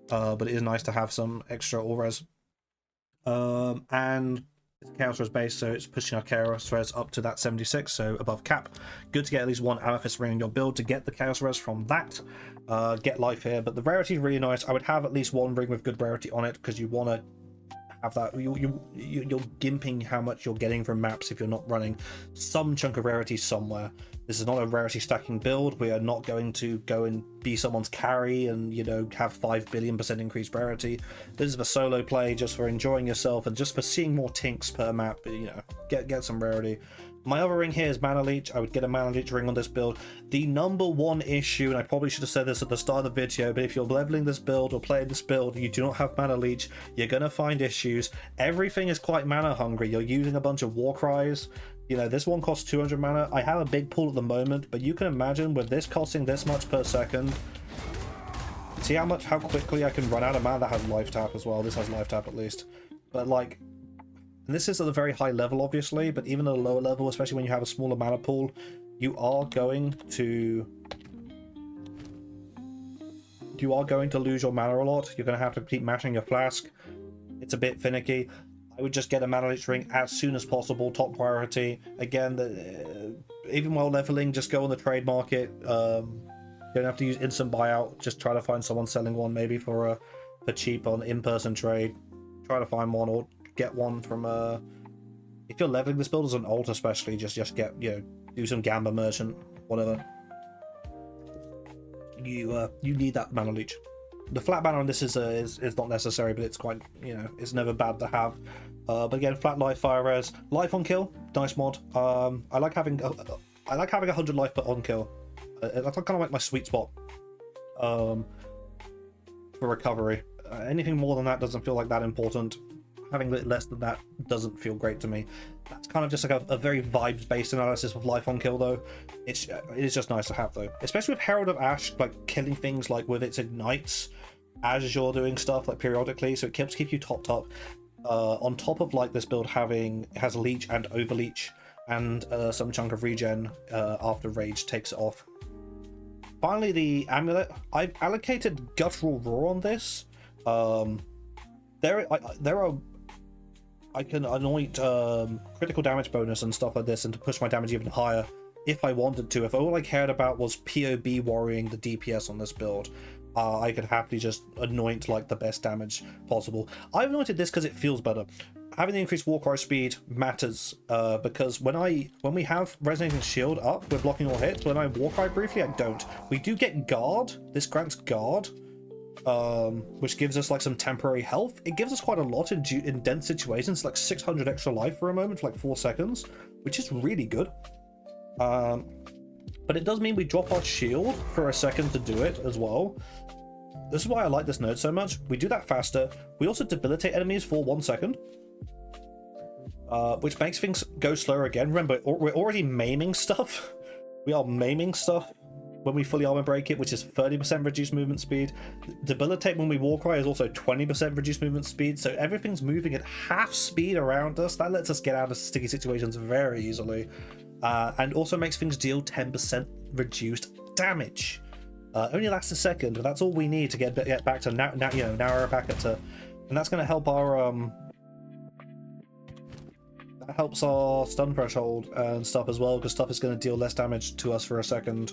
but it is nice to have some extra all res. And it's chaos res base, so it's pushing our chaos res up to that 76, so above cap. Good to get at least 1 amethyst ring in your build to get the chaos res from that. Get life here, but the rarity is really nice. I would have at least 1 ring with good rarity on it, because you want to have that. You're gimping how much you're getting from maps if you're not running some chunk of rarity somewhere. This is not a rarity stacking build. We are not going to go and be someone's carry and, you know, have 5 billion% increased rarity. This is for solo play, just for enjoying yourself and just for seeing more tinks per map. You know, get some rarity. My other ring here is Mana Leech. I would get a Mana Leech ring on this build. The #1 issue, and I probably should have said this at the start of the video, but if you're leveling this build or playing this build and you do not have Mana Leech, you're going to find issues. Everything is quite mana hungry. You're using a bunch of war cries. You know, this one costs 200 mana. I have a big pool at the moment, but you can imagine with this costing this much per second, see how quickly I can run out of mana. That has life tap as well. This has life tap at least. But like, and this is at a very high level, obviously, but even at a lower level, especially when you have a smaller mana pool, you are going to lose your mana a lot. You're going to have to keep mashing your flask. It's a bit finicky. I would just get a Mana Leech ring as soon as possible, top priority. Again, even while leveling, just go on the trade market. Don't have to use instant buyout. Just try to find someone selling one, maybe for cheap on in-person trade. Try to find one or get one from if you're leveling this build as an alt, especially, just get, you know, do some Gamba Merchant, whatever. You need that Mana Leech. The flat banner on this is not necessary, but it's quite, you know, it's never bad to have. But again, flat life, fire res, life on kill, nice mod. I like having 100 life but on kill. That's kind of like my sweet spot for recovery. Anything more than that doesn't feel like that important. Having less than that doesn't feel great to me. That's kind of just like a very vibes-based analysis of life on kill, though. It is just nice to have, though, especially with Herald of Ash, like killing things like with its ignites as you're doing stuff like periodically, so it keeps you topped up. On top of like this build has leech and overleech and some chunk of regen after rage takes it off. Finally, the amulet. I've allocated Guttural Roar on this. I can anoint critical damage bonus and stuff like this, and to push my damage even higher if I wanted to. If all I cared about was PoB worrying the DPS on this build, I could happily just anoint like the best damage possible. I've anointed this because it feels better. Having the increased Warcry speed matters because when we have Resonating Shield up, we're blocking all hits. When I Warcry briefly, I don't. We do get Guard. This grants Guard, which gives us like some temporary health. It gives us quite a lot in dense situations, like 600 extra life for a moment, for like 4 seconds, which is really good. But it does mean we drop our shield for a second to do it as well. This is why I like this node so much. We do that faster. We also debilitate enemies for 1 second, which makes things go slower again. Remember, we're already maiming stuff. We are maiming stuff when we fully armor break it, which is 30% reduced movement speed. Debilitate when we Warcry is also 20% reduced movement speed, so everything's moving at half speed around us. That lets us get out of sticky situations very easily, and also makes things deal 10% reduced damage. Only lasts a second, but that's all we need to get back to now we're back at to, and that's going to help our that helps our stun threshold and stuff as well, because stuff is going to deal less damage to us for a second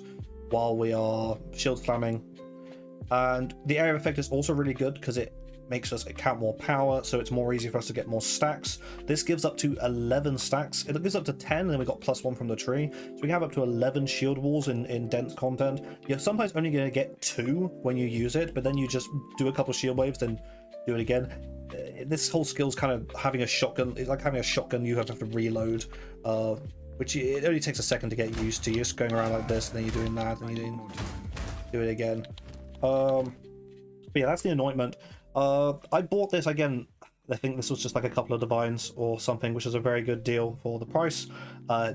while we are shield slamming. And the area of effect is also really good because it makes us count more power, so it's more easy for us to get more stacks. This gives up to 11 stacks. It gives up to 10, and then we got +1 from the tree, so we have up to 11 shield walls in dense content. You're sometimes only going to get 2 when you use it, but then you just do a couple shield waves, then do it again. This whole skill's kind of having a shotgun. It's like having a shotgun. You have to reload, which it only takes a second to get used to. You're just going around like this, and then you're doing that, and you do it again. But yeah, that's the anointment. I bought this again. I think this was just like a couple of divines or something, which is a very good deal for the price.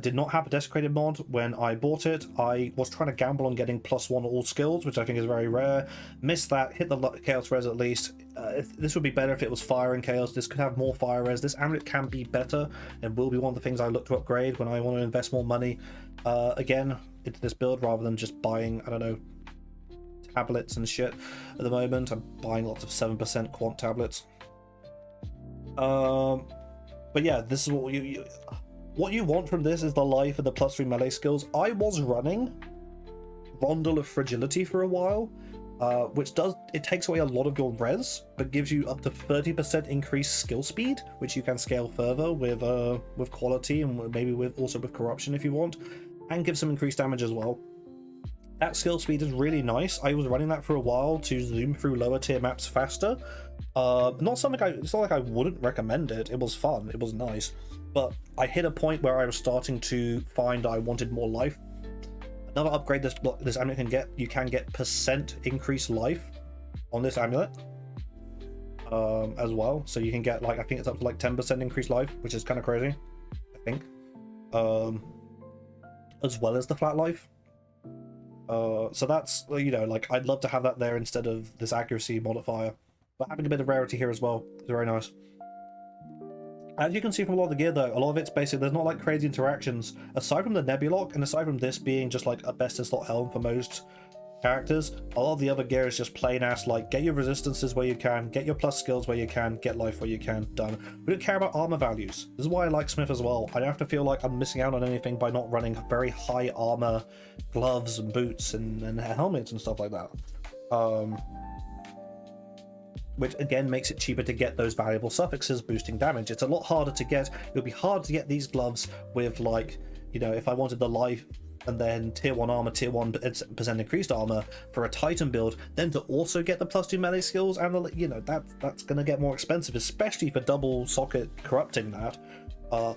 Did not have a desecrated mod when I bought it. I was trying to gamble on getting +1 all skills, which I think is very rare. Missed that. Hit the chaos res at least. This would be better if it was fire and chaos. This could have more fire res. This amulet can be better and will be one of the things I look to upgrade when I want to invest more money again into this build, rather than just buying, I don't know, tablets and shit. At the moment I'm buying lots of 7% quant tablets. But yeah, this is what you want from this is the life and the +3 melee skills. I was running Rondel of Fragility for a while, which takes away a lot of your res, but gives you up to 30% increased skill speed, which you can scale further with quality and maybe also with corruption if you want, and give some increased damage as well. That skill speed is really nice. I was running that for a while to zoom through lower tier maps faster. It's not like I wouldn't recommend it. It was fun, it was nice, but I hit a point where I was starting to find I wanted more life. Another upgrade this amulet can get, you can get % increased life on this amulet as well. So you can get, like, I think it's up to like 10% increased life, which is kind of crazy, I think, as well as the flat life. So that's, you know, like, I'd love to have that there instead of this accuracy modifier, but having a bit of rarity here as well is very nice. As you can see from a lot of the gear though, a lot of it's basically, there's not like crazy interactions aside from the Nebulock, and aside from this being just like a best in slot helm for most characters. A lot of the other gear is just plain ass, like, get your resistances where you can, get your plus skills where you can, get life where you can, done. We don't care about armor values. This is why I like Smith as well. I don't have to feel like I'm missing out on anything by not running very high armor gloves and boots and helmets and stuff like that. Which again makes it cheaper to get those valuable suffixes boosting damage. It's a lot harder to get. It'll be hard to get these gloves with, like, you know, if I wanted the life and then tier 1 armor, tier 1% increased armor for a Titan build, then to also get the +2 melee skills, and the, you know, that's gonna get more expensive, especially for double socket corrupting that.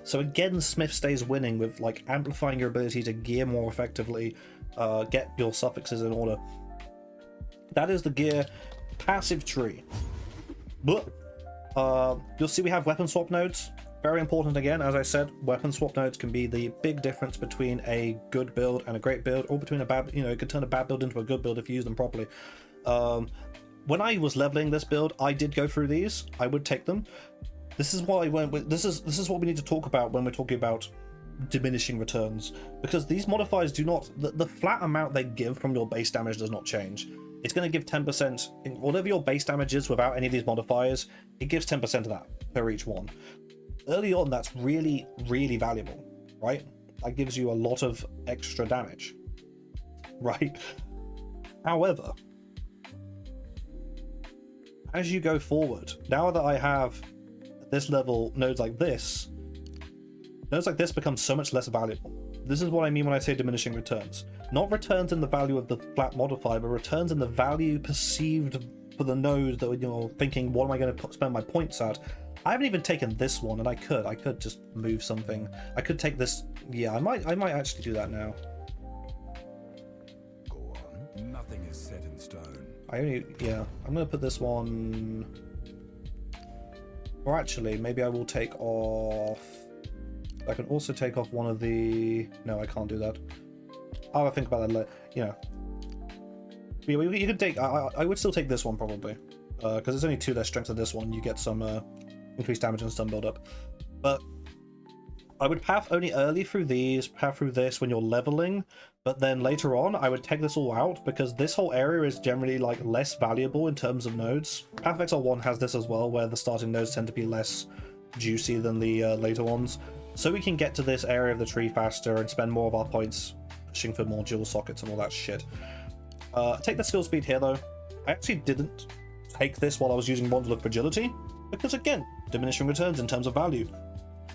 So again, Smith stays winning with like amplifying your ability to gear more effectively, get your suffixes in order. That is the gear passive tree. But you'll see we have weapon swap nodes. Very important again, as I said, weapon swap nodes can be the big difference between a good build and a great build, or between a bad, you know, it could turn a bad build into a good build if you use them properly. When I was leveling this build, I did go through these. I would take them. This is what I went with. This is what we need to talk about when we're talking about diminishing returns, because these modifiers do not, the flat amount they give from your base damage does not change. It's going to give 10%, whatever your base damage is without any of these modifiers, it gives 10% of that per each one. Early on, that's really, really valuable, right? That gives you a lot of extra damage, right? However, as you go forward, now that I have this level nodes like this become so much less valuable. This is what I mean when I say diminishing returns. Not returns in the value of the flat modifier, but returns in the value perceived for the node that you're thinking, what am I going to spend my points at? I haven't even taken this one, and I could just move something. I could take this. Yeah, I might actually do that now. Go on. Nothing is set in stone. I'm gonna put this one. Or actually, maybe I will take off. I can also take off one of the. No, I can't do that. I'll think about that later. You know, you can take. I would still take this one probably, because it's only 2 less strength than this one. You get some increased damage and stun build up. But I would path only early through these, path through this when you're leveling. But then later on, I would take this all out, because this whole area is generally like less valuable in terms of nodes. Path of Exile 1 has this as well, where the starting nodes tend to be less juicy than the later ones. So we can get to this area of the tree faster and spend more of our points pushing for more dual sockets and all that shit. Take the skill speed here though. I actually didn't take this while I was using Model of Fragility, because again, diminishing returns in terms of value.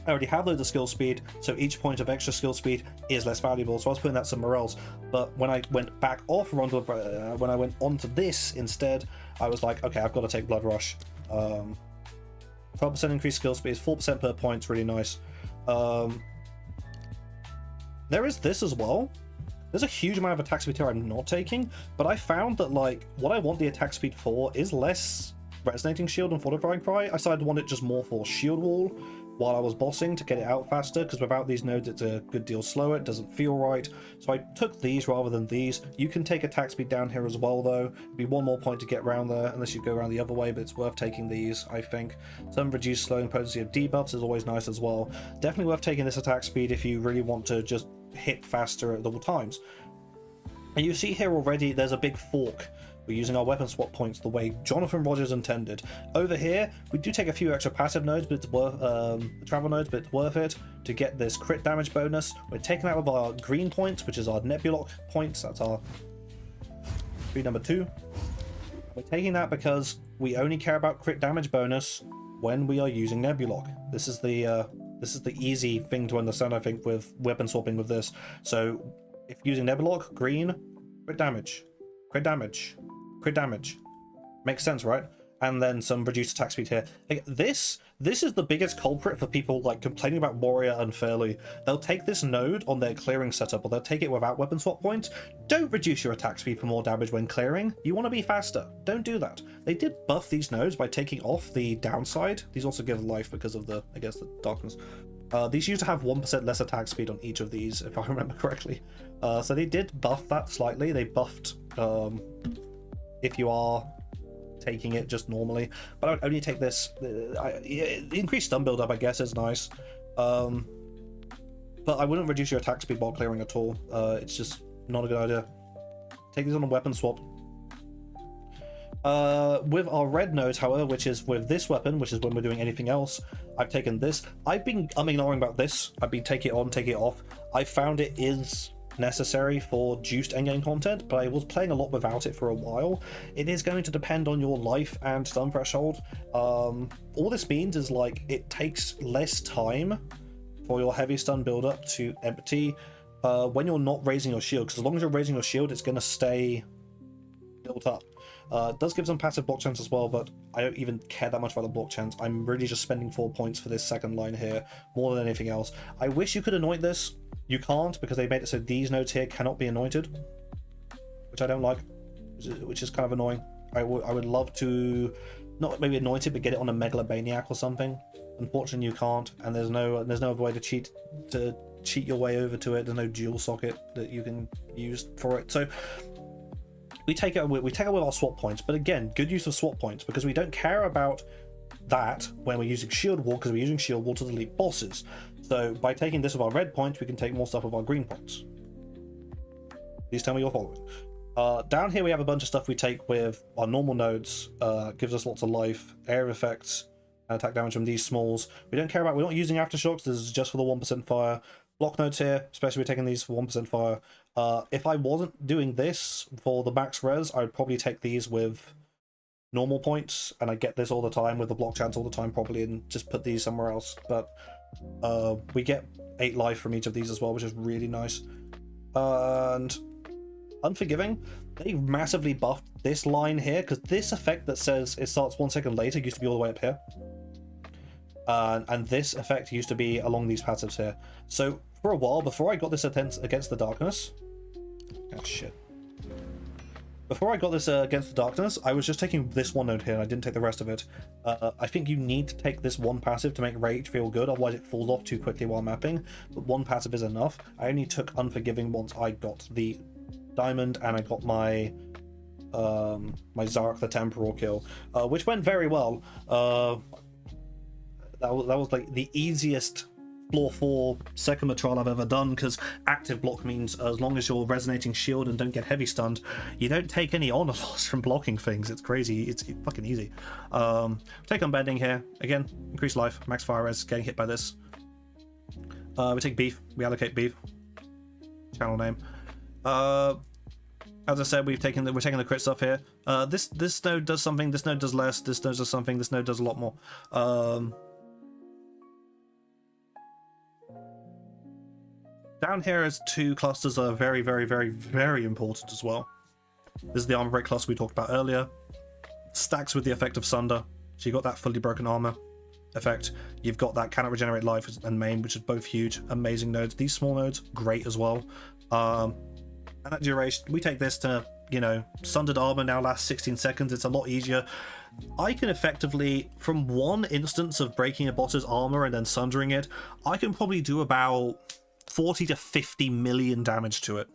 I already have loads of skill speed, so each point of extra skill speed is less valuable, so I was putting that somewhere else. But when I went back off when I went onto this instead, I was like, okay, I've got to take Blood Rush. 12% increased skill speed, 4% per point, it's really nice. There is this as well. There's a huge amount of attack speed here I'm not taking, but I found that like what I want the attack speed for is less Resonating Shield and Fortifying Cry. I decided to want it just more for Shield Wall while I was bossing to get it out faster, because without these nodes it's a good deal slower, it doesn't feel right. So I took these rather than these. You can take attack speed down here as well though. It'd be 1 more point to get around there, unless you go around the other way, but it's worth taking these, I think. Some reduced slowing potency of debuffs is always nice as well. Definitely worth taking this attack speed if you really want to just hit faster at all times. And you see here already there's a big fork. We're using our weapon swap points the way Jonathan Rogers intended. Over here, we do take a few extra passive nodes, but it's worth travel nodes, but it's worth it to get this crit damage bonus. We're taking that with our green points, which is our Nebulock points. That's our speed number 2. We're taking that because we only care about crit damage bonus when we are using Nebulock. This is the easy thing to understand, I think, with weapon swapping with this. So if using Nebulock, green, crit damage, crit damage, crit damage. Makes sense, right? And then some reduced attack speed here. Like, this is the biggest culprit for people like complaining about Warrior unfairly. They'll take this node on their clearing setup, or they'll take it without weapon swap points. Don't reduce your attack speed for more damage when clearing. You want to be faster. Don't do that. They did buff these nodes by taking off the downside. These also give life because of the, I guess, the darkness. These used to have 1% less attack speed on each of these, if I remember correctly. So they did buff that slightly. They buffed if you are taking it just normally, but I would only take this. Increased stun build up, I guess, is nice, but I wouldn't reduce your attack speed while clearing at all. It's just not a good idea. Take these on a weapon swap. With our red nodes, however, which is with this weapon, which is when we're doing anything else, I've taken this. I'm ignoring about this. I've been take it on, take it off. I found it is necessary for juiced endgame content, but I was playing a lot without it for a while. It is going to depend on your life and stun threshold. All this means is like it takes less time for your heavy stun build up to empty, when you're not raising your shield, because as long as you're raising your shield, it's going to stay built up. It does give some passive block chance as well, but I don't even care that much about the block chance. I'm really just spending 4 points for this second line here, more than anything else. I wish you could anoint this. You can't, because they made it so these nodes here cannot be anointed, which I don't like, which is kind of annoying. I would love to not maybe anoint it, but get it on a megalomaniac or something. Unfortunately, you can't, and there's no other way to cheat your way over to it. There's no dual socket that you can use for it. So we take it with our swap points, but again, good use of swap points, because we don't care about that when we're using shield wall, because we're using shield wall to delete bosses. So by taking this with our red points, we can take more stuff with our green points. Please tell me you're following. Down here we have a bunch of stuff we take with our normal nodes. Gives us lots of life, area effects, and attack damage from these smalls. We're not using aftershocks. This is just for the 1% fire. Block nodes here, especially we're taking these for 1% fire. If I wasn't doing this for the max res, I would probably take these with normal points, and I get this all the time with the block chance all the time probably, and just put these somewhere else. But we get 8 life from each of these as well, which is really nice. And Unforgiving, they massively buffed this line here, because this effect that says it starts 1 second later used to be all the way up here. And this effect used to be along these passives here. So for a while, before I got this against the darkness... Oh shit. Before I got this against the darkness, I was just taking this one node here, and I didn't take the rest of it. I think you need to take this one passive to make Rage feel good, otherwise it falls off too quickly while mapping. But one passive is enough. I only took Unforgiving once I got the diamond and I got my my Zark the Temporal kill, which went very well. That was like the easiest floor 4 second trial I've ever done, because active block means as long as you're resonating shield and don't get heavy stunned, you don't take any honor loss from blocking things. It's crazy. It's fucking easy. Take Unbending here again, increase life, max fire res, getting hit by this. We take beef, we allocate beef, channel name. As I said, we're taking the crit stuff here. This node does something, this node does less, this node does something, this node does a lot more. Down here is 2 clusters that are very, very, very, very important as well. This is the armor break cluster we talked about earlier. Stacks with the effect of Sunder. So you got that fully broken armor effect. You've got that cannot regenerate life and main, which is both huge, amazing nodes. These small nodes, great as well. And that duration, we take this to, you know, Sundered armor now lasts 16 seconds. It's a lot easier. I can effectively, from one instance of breaking a boss's armor and then sundering it, I can probably do about 40 to 50 million damage to it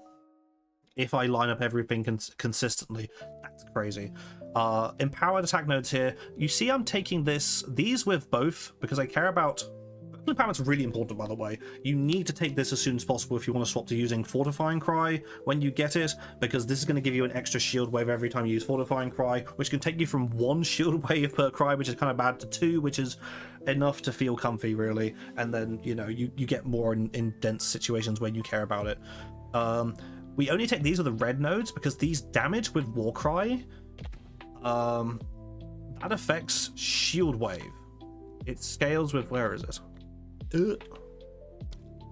if I line up everything consistently. That's crazy. Empowered attack nodes here. You see I'm taking these with both, because I care about... Empowerment's really important, by the way. You need to take this as soon as possible if you want to swap to using Fortifying Cry when you get it, because this is going to give you an extra shield wave every time you use Fortifying Cry, which can take you from 1 shield wave per cry, which is kind of bad, to 2, which is enough to feel comfy, really. And then, you know, you get more in dense situations when you care about it. We only take these with the red nodes, because these damage with Warcry, that affects shield wave. It scales with... where is it?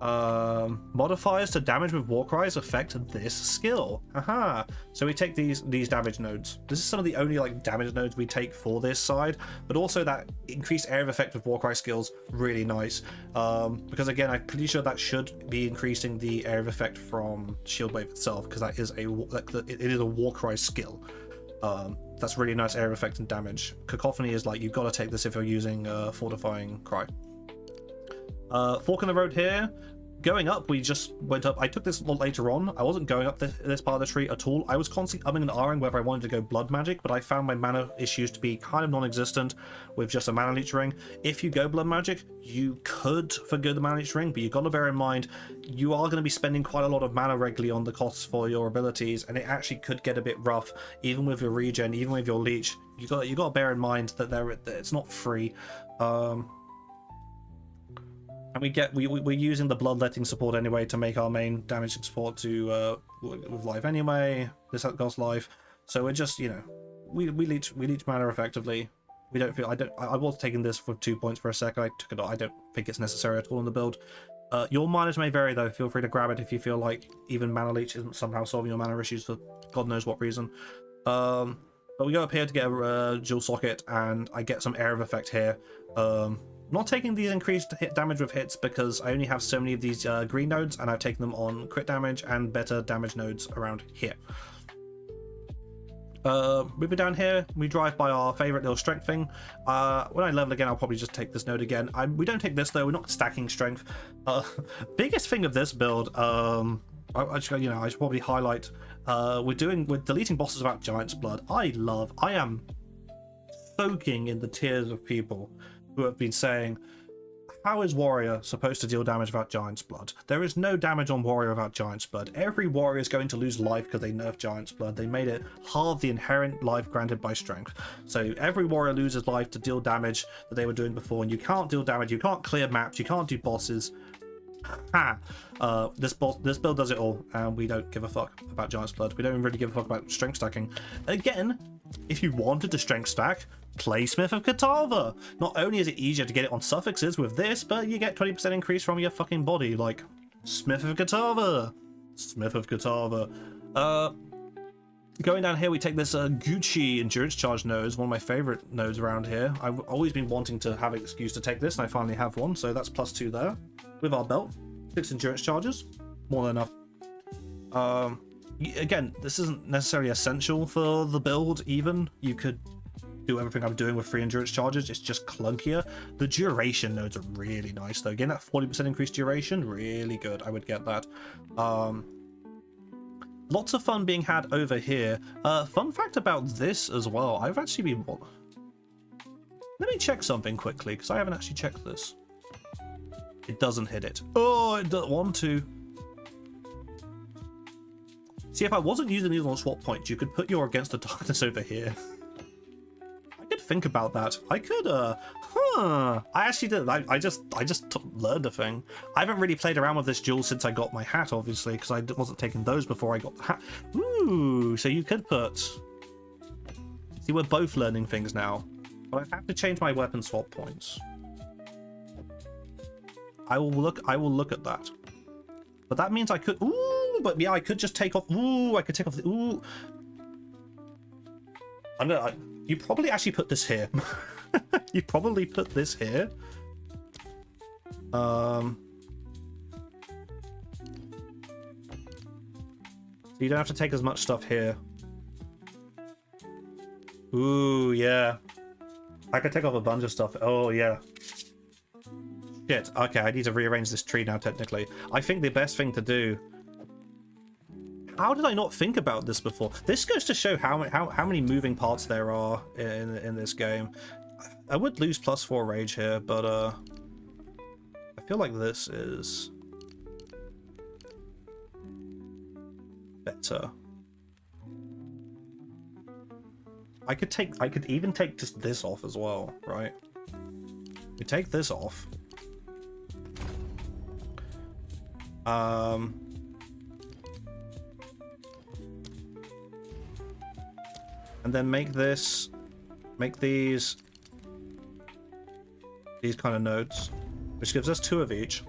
Modifiers to damage with Warcries affect this skill. Haha. So we take these damage nodes. This is some of the only like damage nodes we take for this side, but also that increased area of effect with Warcry skills, really nice. Because again, I'm pretty sure that should be increasing the area of effect from Shield Wave itself, because that is it is a Warcry skill. That's really nice area of effect and damage. Cacophony is like, you've got to take this if you're using Fortifying Cry. Fork in the road here. Going up, we just went up. I took this later on. I wasn't going up this part of the tree at all. I was constantly umming and ahhing whether I wanted to go blood magic, but I found my mana issues to be kind of non-existent with just a mana leech ring. If you go blood magic, you could forgo the mana leech ring, but you've got to bear in mind you are going to be spending quite a lot of mana regularly on the costs for your abilities, and it actually could get a bit rough, even with your regen, even with your leech. You got to bear in mind that it's not free. And we're using the bloodletting support anyway to make our main damage support to with life anyway. This goes life, so we're just, you know, we leech mana effectively. I was taking this for 2 points for a sec. I took it. I don't think it's necessary at all in the build. Your miners may vary though. Feel free to grab it if you feel like even mana leech isn't somehow solving your mana issues for God knows what reason. But we go up here to get a dual socket, and I get some area of effect here. Not taking these increased hit damage with hits because I only have so many of these green nodes, and I've taken them on crit damage and better damage nodes around here. Moving down here, we drive by our favorite little strength thing. When I level again, I'll probably just take this node again. We don't take this though. We're not stacking strength. Biggest thing of this build, I should probably highlight. We're deleting bosses without Giant's Blood. I am soaking in the tears of people who have been saying, how is Warrior supposed to deal damage without Giant's Blood? There is no damage on Warrior without Giant's Blood. Every Warrior is going to lose life because they nerfed Giant's Blood. They made it halve the inherent life granted by strength. So every Warrior loses life to deal damage that they were doing before, and you can't deal damage, you can't clear maps, you can't do bosses. Ha! This build does it all, and we don't give a fuck about Giant's Blood. We don't really give a fuck about strength stacking. Again, if you wanted to strength stack, play Smith of Kitava. Not only is it easier to get it on suffixes with this, but you get 20% increase from your fucking body, like Smith of Kitava. Smith of Kitava. Going down here, we take this Gucci endurance charge node. It's one of my favorite nodes around here. I've always been wanting to have an excuse to take this, and I finally have one, so that's +2 there. With our belt, 6 endurance charges, more than enough. Again, this isn't necessarily essential for the build even. You could do everything I'm doing with 3 endurance charges, it's just clunkier. The duration nodes are really nice though. Getting that 40% increased duration, really good. I would get that. Lots of fun being had over here. Fun fact about this as well, I've actually been... Let me check something quickly, because I haven't actually checked this. It doesn't hit it. Oh, it doesn't want to. See, if I wasn't using these on swap points, you could put your Against the Darkness over here. I could think about that. I could, I actually did. I just learned a thing. I haven't really played around with this jewel since I got my hat, obviously, because I wasn't taking those before I got the hat. Ooh, so you could put... See, we're both learning things now. But I have to change my weapon swap points. I will look at that. But that means I could... Ooh, but yeah, I could just take off... Ooh, I could take off the... Ooh. You probably actually put this here. You probably put this here. So you don't have to take as much stuff here. Ooh, yeah. I could take off a bunch of stuff. Oh, yeah. Shit. Okay, I need to rearrange this tree now, technically. I think the best thing to do... How did I not think about this before? This goes to show how many moving parts there are in this game. I would lose +4 rage here, but I feel like this is better. I could even take just this off as well, right? We take this off. And then make these kind of nodes, which gives us 2 of each.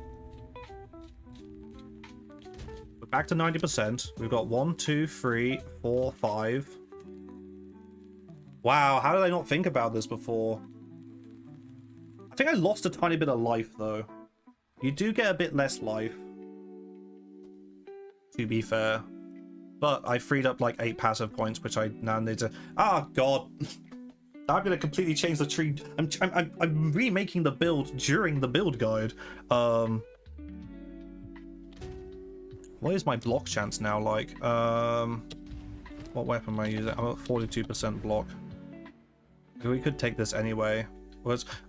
We're back to 90%. We've got 1, 2, 3, 4, 5. Wow, how did I not think about this before? I think I lost a tiny bit of life though. You do get a bit less life, to be fair. But I freed up like 8 passive points, which I now need to... Ah, God. I'm going to completely change the tree. I'm remaking the build during the build guide. What is my block chance now like? What weapon am I using? I'm at 42% block. We could take this anyway.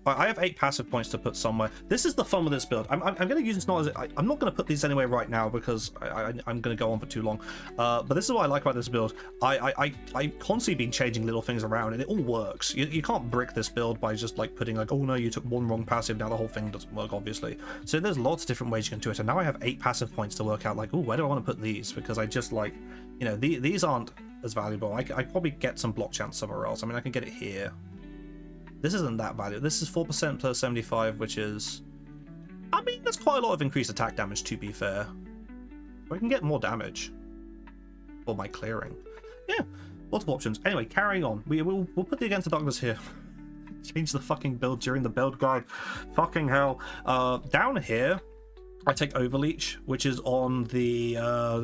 I have 8 passive points to put somewhere. This is the fun with this build. I'm going to use this not as... I'm not going to put these anywhere right now because I'm going to go on for too long. But this is what I like about this build. I constantly been changing little things around and it all works. You can't brick this build by just like putting like, oh no, you took one wrong passive, now the whole thing doesn't work, obviously. So there's lots of different ways you can do it. And now I have 8 passive points to work out like, oh, where do I want to put these? Because I just like, you know, these aren't as valuable. I probably get some block chance somewhere else. I mean, I can get it here. This isn't that valuable. This is 4% plus 75, which is... I mean, there's quite a lot of increased attack damage, to be fair. I can get more damage for my clearing. Yeah, lots of options. Anyway, carrying on. We'll put the Against the Darkness here. Change the fucking build during the build guide. Fucking hell. Down here, I take Overleech, which is on the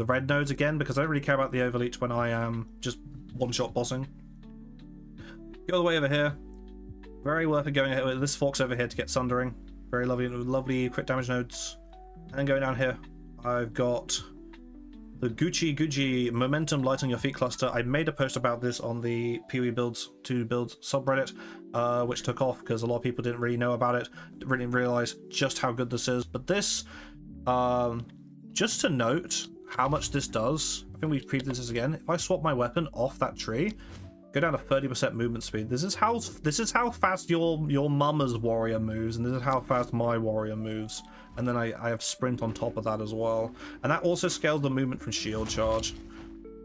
red nodes again, because I don't really care about the Overleech when I am just one-shot bossing. Go all the way over here. Very worth it going ahead with this Fox over here to get Sundering. Very lovely crit damage nodes. And going down here, I've got the Gucci Momentum Light on Your Feet cluster. I made a post about this on the PoE builds to build subreddit, which took off because a lot of people didn't really know about it, didn't realize just how good this is. But this, just to note how much this does, I think we've previewed this again. If I swap my weapon off that tree, go down to 30% movement speed. This is how fast your mama's warrior moves, and this is how fast my warrior moves. And then I have sprint on top of that as well. And that also scales the movement from shield charge.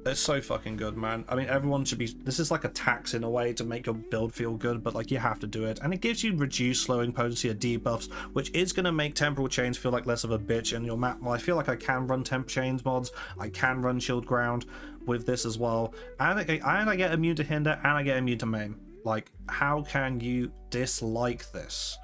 It's so fucking good, man. I mean, everyone should be... This is like a tax in a way to make your build feel good, but like you have to do it. And it gives you reduced slowing potency of debuffs, which is going to make temporal chains feel like less of a bitch in your map. Well, I feel like I can run temp chains mods. I can run shield ground with this as well. And I get immune to hinder, and I get immune to maim. Like, how can you dislike this?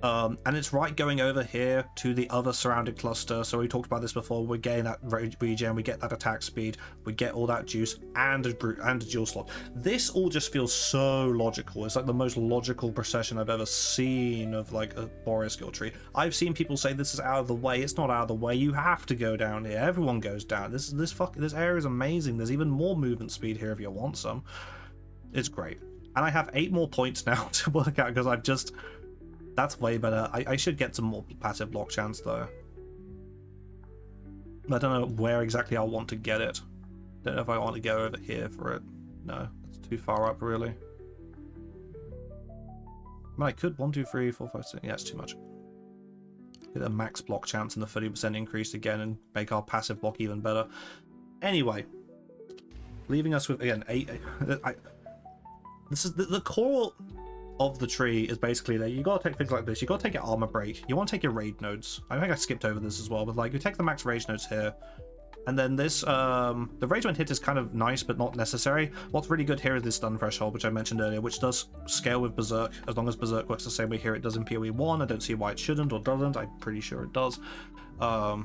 And it's right going over here to the other surrounded cluster. So we talked about this before. We're getting that regen, we get that attack speed, we get all that juice, and a dual slot. This all just feels so logical. It's like the most logical procession I've ever seen of like a warrior skill tree. I've seen people say this is out of the way. It's not out of the way. You have to go down here. Everyone goes down. This area is amazing. There's even more movement speed here if you want some. It's great. And I have 8 more points now to work out because I've just... That's way better. I should get some more passive block chance though. I don't know where exactly I want to get it. Don't know if I want to go over here for it. No, it's too far up really. I mean, I could 1, 2, 3, 4, 5, 6. Yeah, it's too much. Get a max block chance and the 30% increase again and make our passive block even better. Anyway, leaving us with again 8. This is the core of the tree is basically that you gotta take things like this. You gotta take your armor break. You want to take your raid nodes. I think I skipped over this as well, but like you take the max rage nodes here, and then this the rage when hit is kind of nice but not necessary. What's really good here is this stun threshold, which I mentioned earlier, which does scale with berserk as long as berserk works the same way here it does in PoE 1. I don't see why it shouldn't or doesn't. I'm pretty sure it does. Ooh, I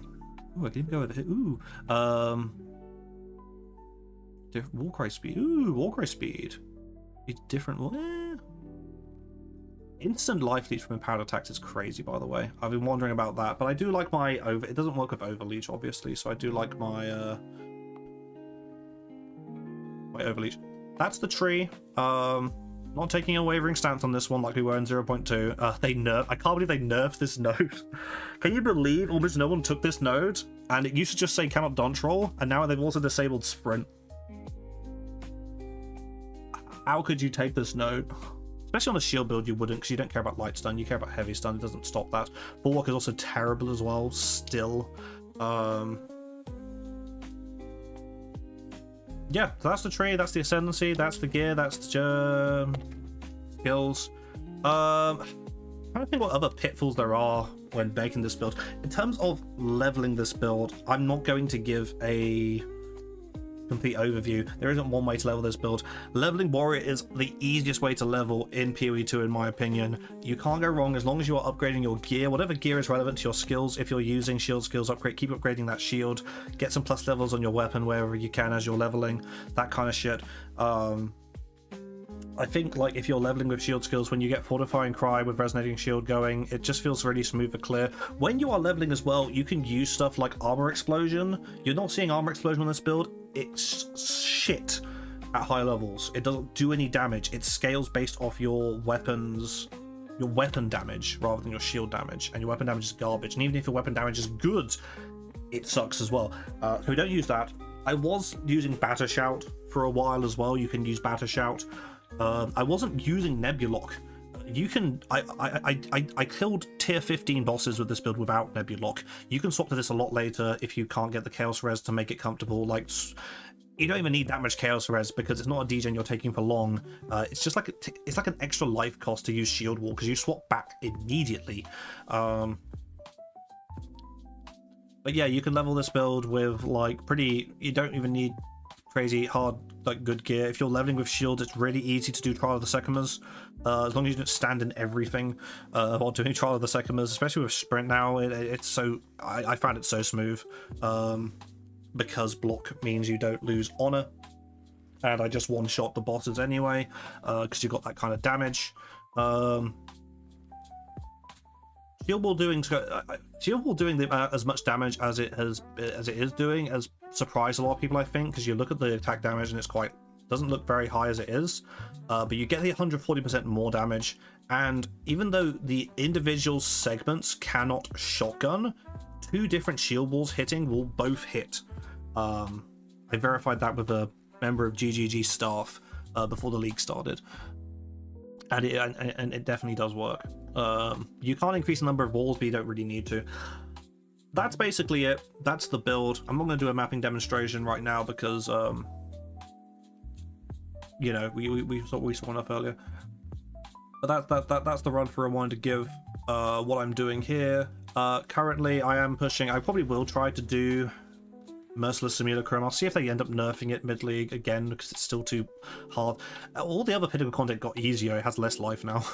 can even go over here. Ooh, different Warcry speed. Ooh, Warcry speed. It's different. Instant life leech from empowered attacks is crazy, by the way. I've been wondering about that, but I do like my over. It doesn't work with overleech, obviously, so I do like my my overleech. That's the tree. Not taking a wavering stance on this one like we were in 0.2. They nerf. I can't believe they nerfed this node. Can you believe almost no one took this node? And it used to just say cannot dodge roll, and now they've also disabled sprint. How could you take this node? Especially on a shield build, you wouldn't, because you don't care about light stun. You care about heavy stun. It doesn't stop that. Bulwark is also terrible as well, still. Yeah, so that's the tree, that's the ascendancy, that's the gear, that's the skills. I'm trying to think what other pitfalls there are when making this build. In terms of leveling this build, I'm not going to give a complete overview. There isn't one way to level this build. Leveling warrior is the easiest way to level in PoE 2 in my opinion. You can't go wrong as long as you are upgrading your gear, whatever gear is relevant to your skills. If you're using shield skills upgrade, keep upgrading that shield, get some plus levels on your weapon wherever you can as you're leveling, that kind of shit. I think like if you're leveling with shield skills, when you get Fortifying Cry with Resonating Shield going, it just feels really smooth and clear. When you are leveling as well, you can use stuff like Armor Explosion. You're not seeing Armor Explosion on this build. It's shit at high levels. It doesn't do any damage. It scales based off your weapons, your weapon damage rather than your shield damage, and your weapon damage is garbage. And even if your weapon damage is good, it sucks as well. So we don't use that. I was using battershout for a while as well. You can use battershout. I wasn't using Nebulock. You can I killed tier 15 bosses with this build without Nebulock. You can swap to this a lot later if you can't get the chaos res to make it comfortable. Like, you don't even need that much chaos res because it's not a degen you're taking for long. It's just like it's like an extra life cost to use shield wall because you swap back immediately. But yeah, you can level this build with like pretty, you don't even need crazy hard like good gear. If you're leveling with shields, it's really easy to do Trial of the Sycamores, as long as you don't stand in everything while doing Trial of the Sycamores, especially with sprint now. It's so, I found it so smooth, because block means you don't lose honor, and I just one-shot the bosses anyway, because you got that kind of damage. Shield Wall doing as much damage as it is doing has surprised a lot of people, I think, because you look at the attack damage and it's doesn't look very high as it is, but you get the 140% more damage, and even though the individual segments cannot shotgun, 2 different shield walls hitting will both hit. I verified that with a member of GGG staff before the league started, and it definitely does work. You can't increase the number of walls, but you don't really need to. That's basically it. That's the build. I'm not going to do a mapping demonstration right now because you know, we saw one up earlier. But that's the run through I wanted to give. What I'm doing here currently, I am pushing. I probably will try to do Merciless Simulacrum. I'll see if they end up nerfing it mid-league again, because it's still too hard. All the other Pinnacle content got easier. It has less life now.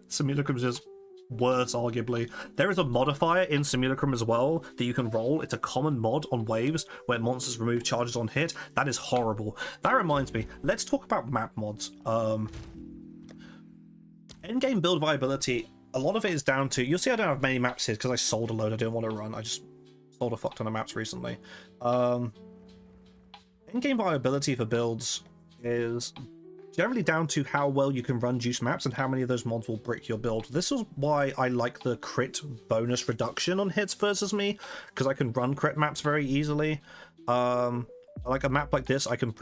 Simulacrum is just worse, arguably. There is a modifier in Simulacrum as well that you can roll. It's a common mod on waves where monsters remove charges on hit. That is horrible. That reminds me, let's talk about map mods. Endgame build viability, a lot of it is down to, you'll see I don't have many maps here because I sold a load I didn't want to run. I just sold a fuck ton of maps recently. Endgame viability for builds is generally down to how well you can run juice maps and how many of those mods will brick your build. This is why I like the crit bonus reduction on hits versus me, because I can run crit maps very easily. Like a map like this, I can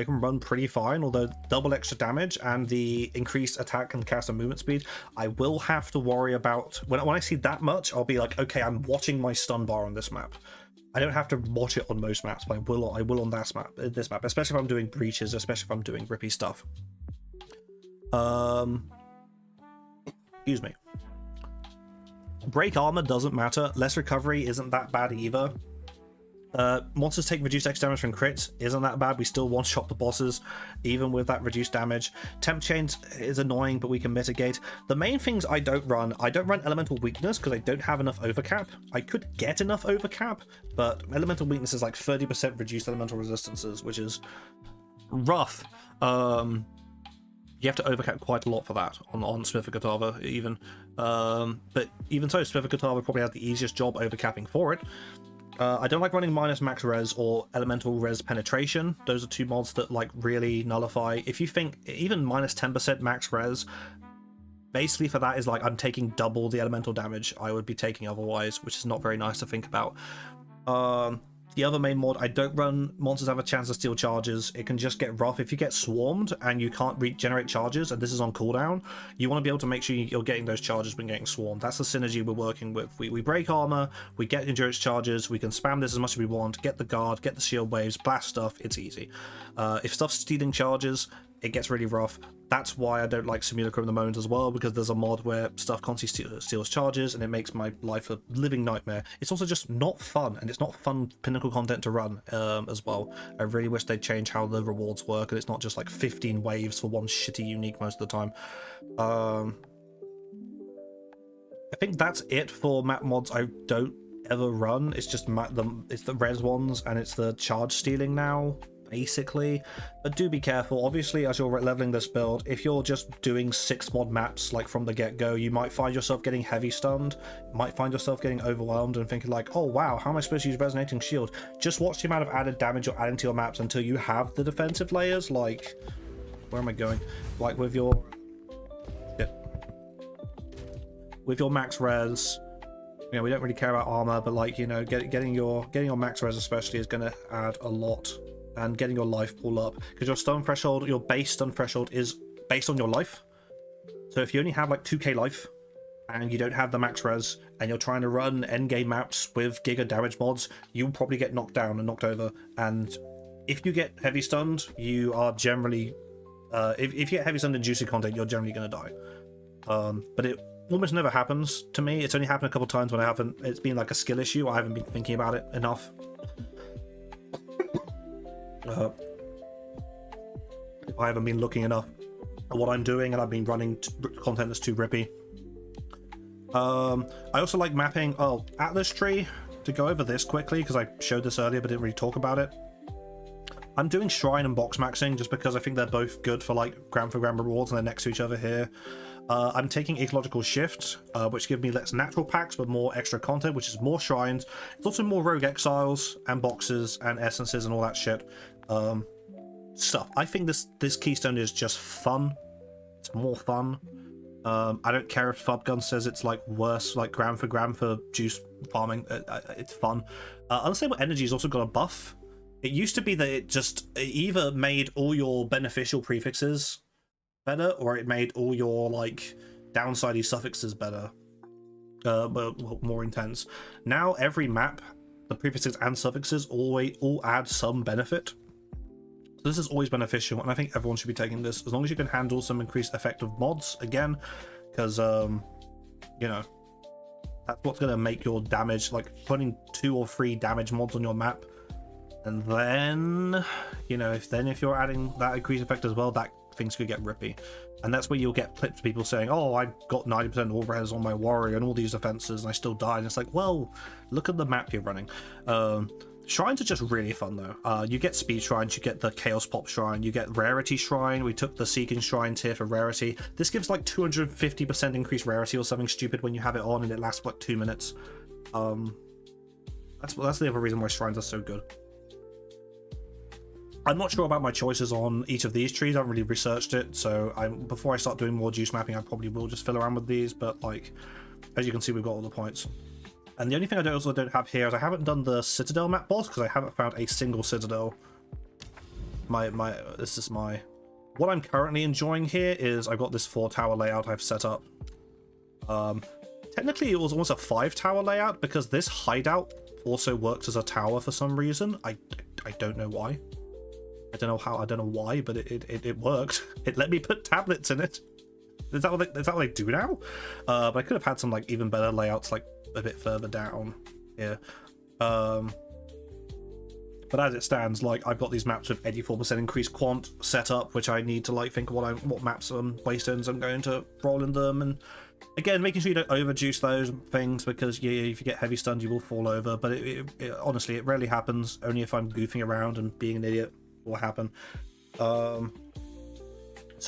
run pretty fine, although double extra damage and the increased attack and caster movement speed, I will have to worry about. When I see that much, I'll be like, okay, I'm watching my stun bar on this map. I don't have to watch it on most maps, but I will on this map, especially if I'm doing breaches, especially if I'm doing rippy stuff. Excuse me. Break armor doesn't matter. Less recovery isn't that bad either. Monsters take reduced X damage from crits isn't that bad. We still one-shot the bosses even with that reduced damage. Temp chains is annoying, but we can mitigate. The main things I don't run elemental weakness because I don't have enough overcap. I could get enough overcap, but elemental weakness is like 30% reduced elemental resistances, which is rough. You have to overcap quite a lot for that on Smith and Kitava even. But even so, Smith and Kitava probably had the easiest job overcapping for it. I don't like running minus max res or elemental res penetration. Those are 2 mods that like really nullify. If you think even minus 10% max res, basically for that is like I'm taking double the elemental damage I would be taking otherwise, which is not very nice to think about. The other main mod, I don't run monsters have a chance to steal charges. It can just get rough if you get swarmed and you can't regenerate charges, and this is on cooldown. You want to be able to make sure you're getting those charges when getting swarmed. That's the synergy we're working with. We break armor, we get endurance charges, we can spam this as much as we want, get the guard, get the shield waves, blast stuff, it's easy. If stuff's stealing charges, it gets really rough. That's why I don't like Simulacrum at the moment as well, because there's a mod where stuff constantly steals charges and it makes my life a living nightmare. It's also just not fun, and it's not fun Pinnacle content to run as well. I really wish they'd change how the rewards work and it's not just like 15 waves for one shitty unique most of the time. I think that's it for map mods I don't ever run. It's just it's the res ones and it's the charge stealing now, basically. But do be careful, obviously, as you're leveling this build. If you're just doing 6 mod maps like from the get-go, you might find yourself getting heavy stunned, might find yourself getting overwhelmed and thinking like, oh wow, how am I supposed to use resonating shield? Just watch the amount of added damage you're adding to your maps until you have the defensive layers. Like, where am I going? Like with your max res, you know, we don't really care about armor, but like, you know, getting your max res especially is going to add a lot. And getting your life pool up, because your stun threshold, your base stun threshold is based on your life. So if you only have like 2k life and you don't have the max res and you're trying to run endgame maps with giga damage mods, you'll probably get knocked down and knocked over. And if you get heavy stunned, you are generally if you get heavy stunned in juicy content, you're generally going to die. But almost never happens to me. It's only happened a couple times when I haven't. It's been like a skill issue. I haven't been thinking about it enough. I haven't been looking enough at what I'm doing, and I've been running content that's too rippy. I also like mapping. Oh, Atlas tree. To go over this quickly, because I showed this earlier but didn't really talk about it. I'm doing shrine and box maxing just because I think they're both good for like gram for gram rewards, and they're next to each other here. I'm taking ecological shift, which give me less natural packs but more extra content, which is more shrines. It's also more rogue exiles and boxes and essences and all that shit. Stuff. I think this keystone is just fun. It's more fun. I don't care if Fubgun says it's like worse, like gram for juice farming. It's fun. Unstable energy's also got a buff. It used to be that it either made all your beneficial prefixes better, or it made all your like downsidey suffixes better, but more intense. Now every map, the prefixes and suffixes all add some benefit. So this is always beneficial, and I think everyone should be taking this as long as you can handle some increased effective mods again, because you know, that's what's gonna make your damage, like putting 2 or 3 damage mods on your map, and then you know, if you're adding that increased effect as well, that things could get rippy, and that's where you'll get clips of people saying, oh, I got 90% all res on my warrior and all these defenses and I still died, and it's like, well, look at the map you're running. Shrines are just really fun though. You get speed shrines, you get the chaos pop shrine, you get rarity shrine. We took the seeking shrine tier for rarity. This gives like 250% increased rarity or something stupid when you have it on, and it lasts for like 2 minutes. That's the other reason why shrines are so good. I'm not sure about my choices on each of these trees. I haven't really researched it, so before I start doing more juice mapping, I probably will just fill around with these. But like, as you can see, we've got all the points. And the only thing I also don't have here is I haven't done the Citadel map boss because I haven't found a single Citadel. What I'm currently enjoying here is I've got this 4-tower layout I've set up. Technically, it was almost a 5-tower layout because this hideout also works as a tower for some reason. I don't know why. I don't know how. I don't know why, but it worked. It let me put tablets in it. Is that what they do now? But I could have had some like even better layouts, like a bit further down here. But as it stands, like I've got these maps with 84% increased quant set up, which I need to like think of what maps waystones I'm going to roll in them, and again making sure you don't overjuice those things, because if you get heavy stunned you will fall over. But honestly, it rarely happens. Only if I'm goofing around and being an idiot will happen. So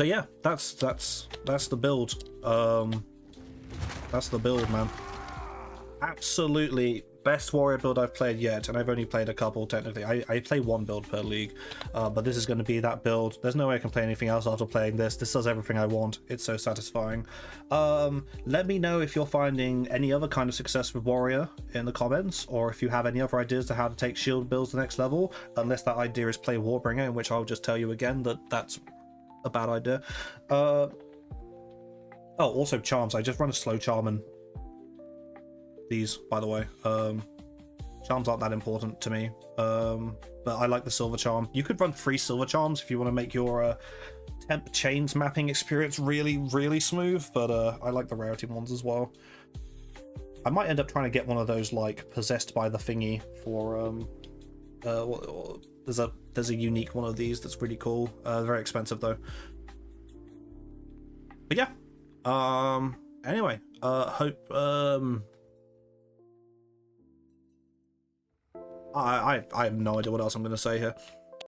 yeah, that's the build. That's the build, man. Absolutely best warrior build I've played yet, and I've only played a couple technically. I play 1 build per league, but this is going to be that build. There's no way I can play anything else after playing this. This does everything I want. It's so satisfying. Let me know if you're finding any other kind of success with warrior in the comments, or if you have any other ideas to how to take shield builds to the next level, unless that idea is play Warbringer, in which I'll just tell you again that that's a bad idea. Oh, also charms. I just run a slow charm and these, by the way. Charms aren't that important to me, but I like the silver charm. You could run 3 silver charms if you want to make your temp chains mapping experience really smooth, but I like the rarity ones as well. I might end up trying to get one of those like possessed by the thingy for there's a unique one of these that's really cool. Very expensive though. But yeah, anyway, hope I have no idea what else I'm going to say here.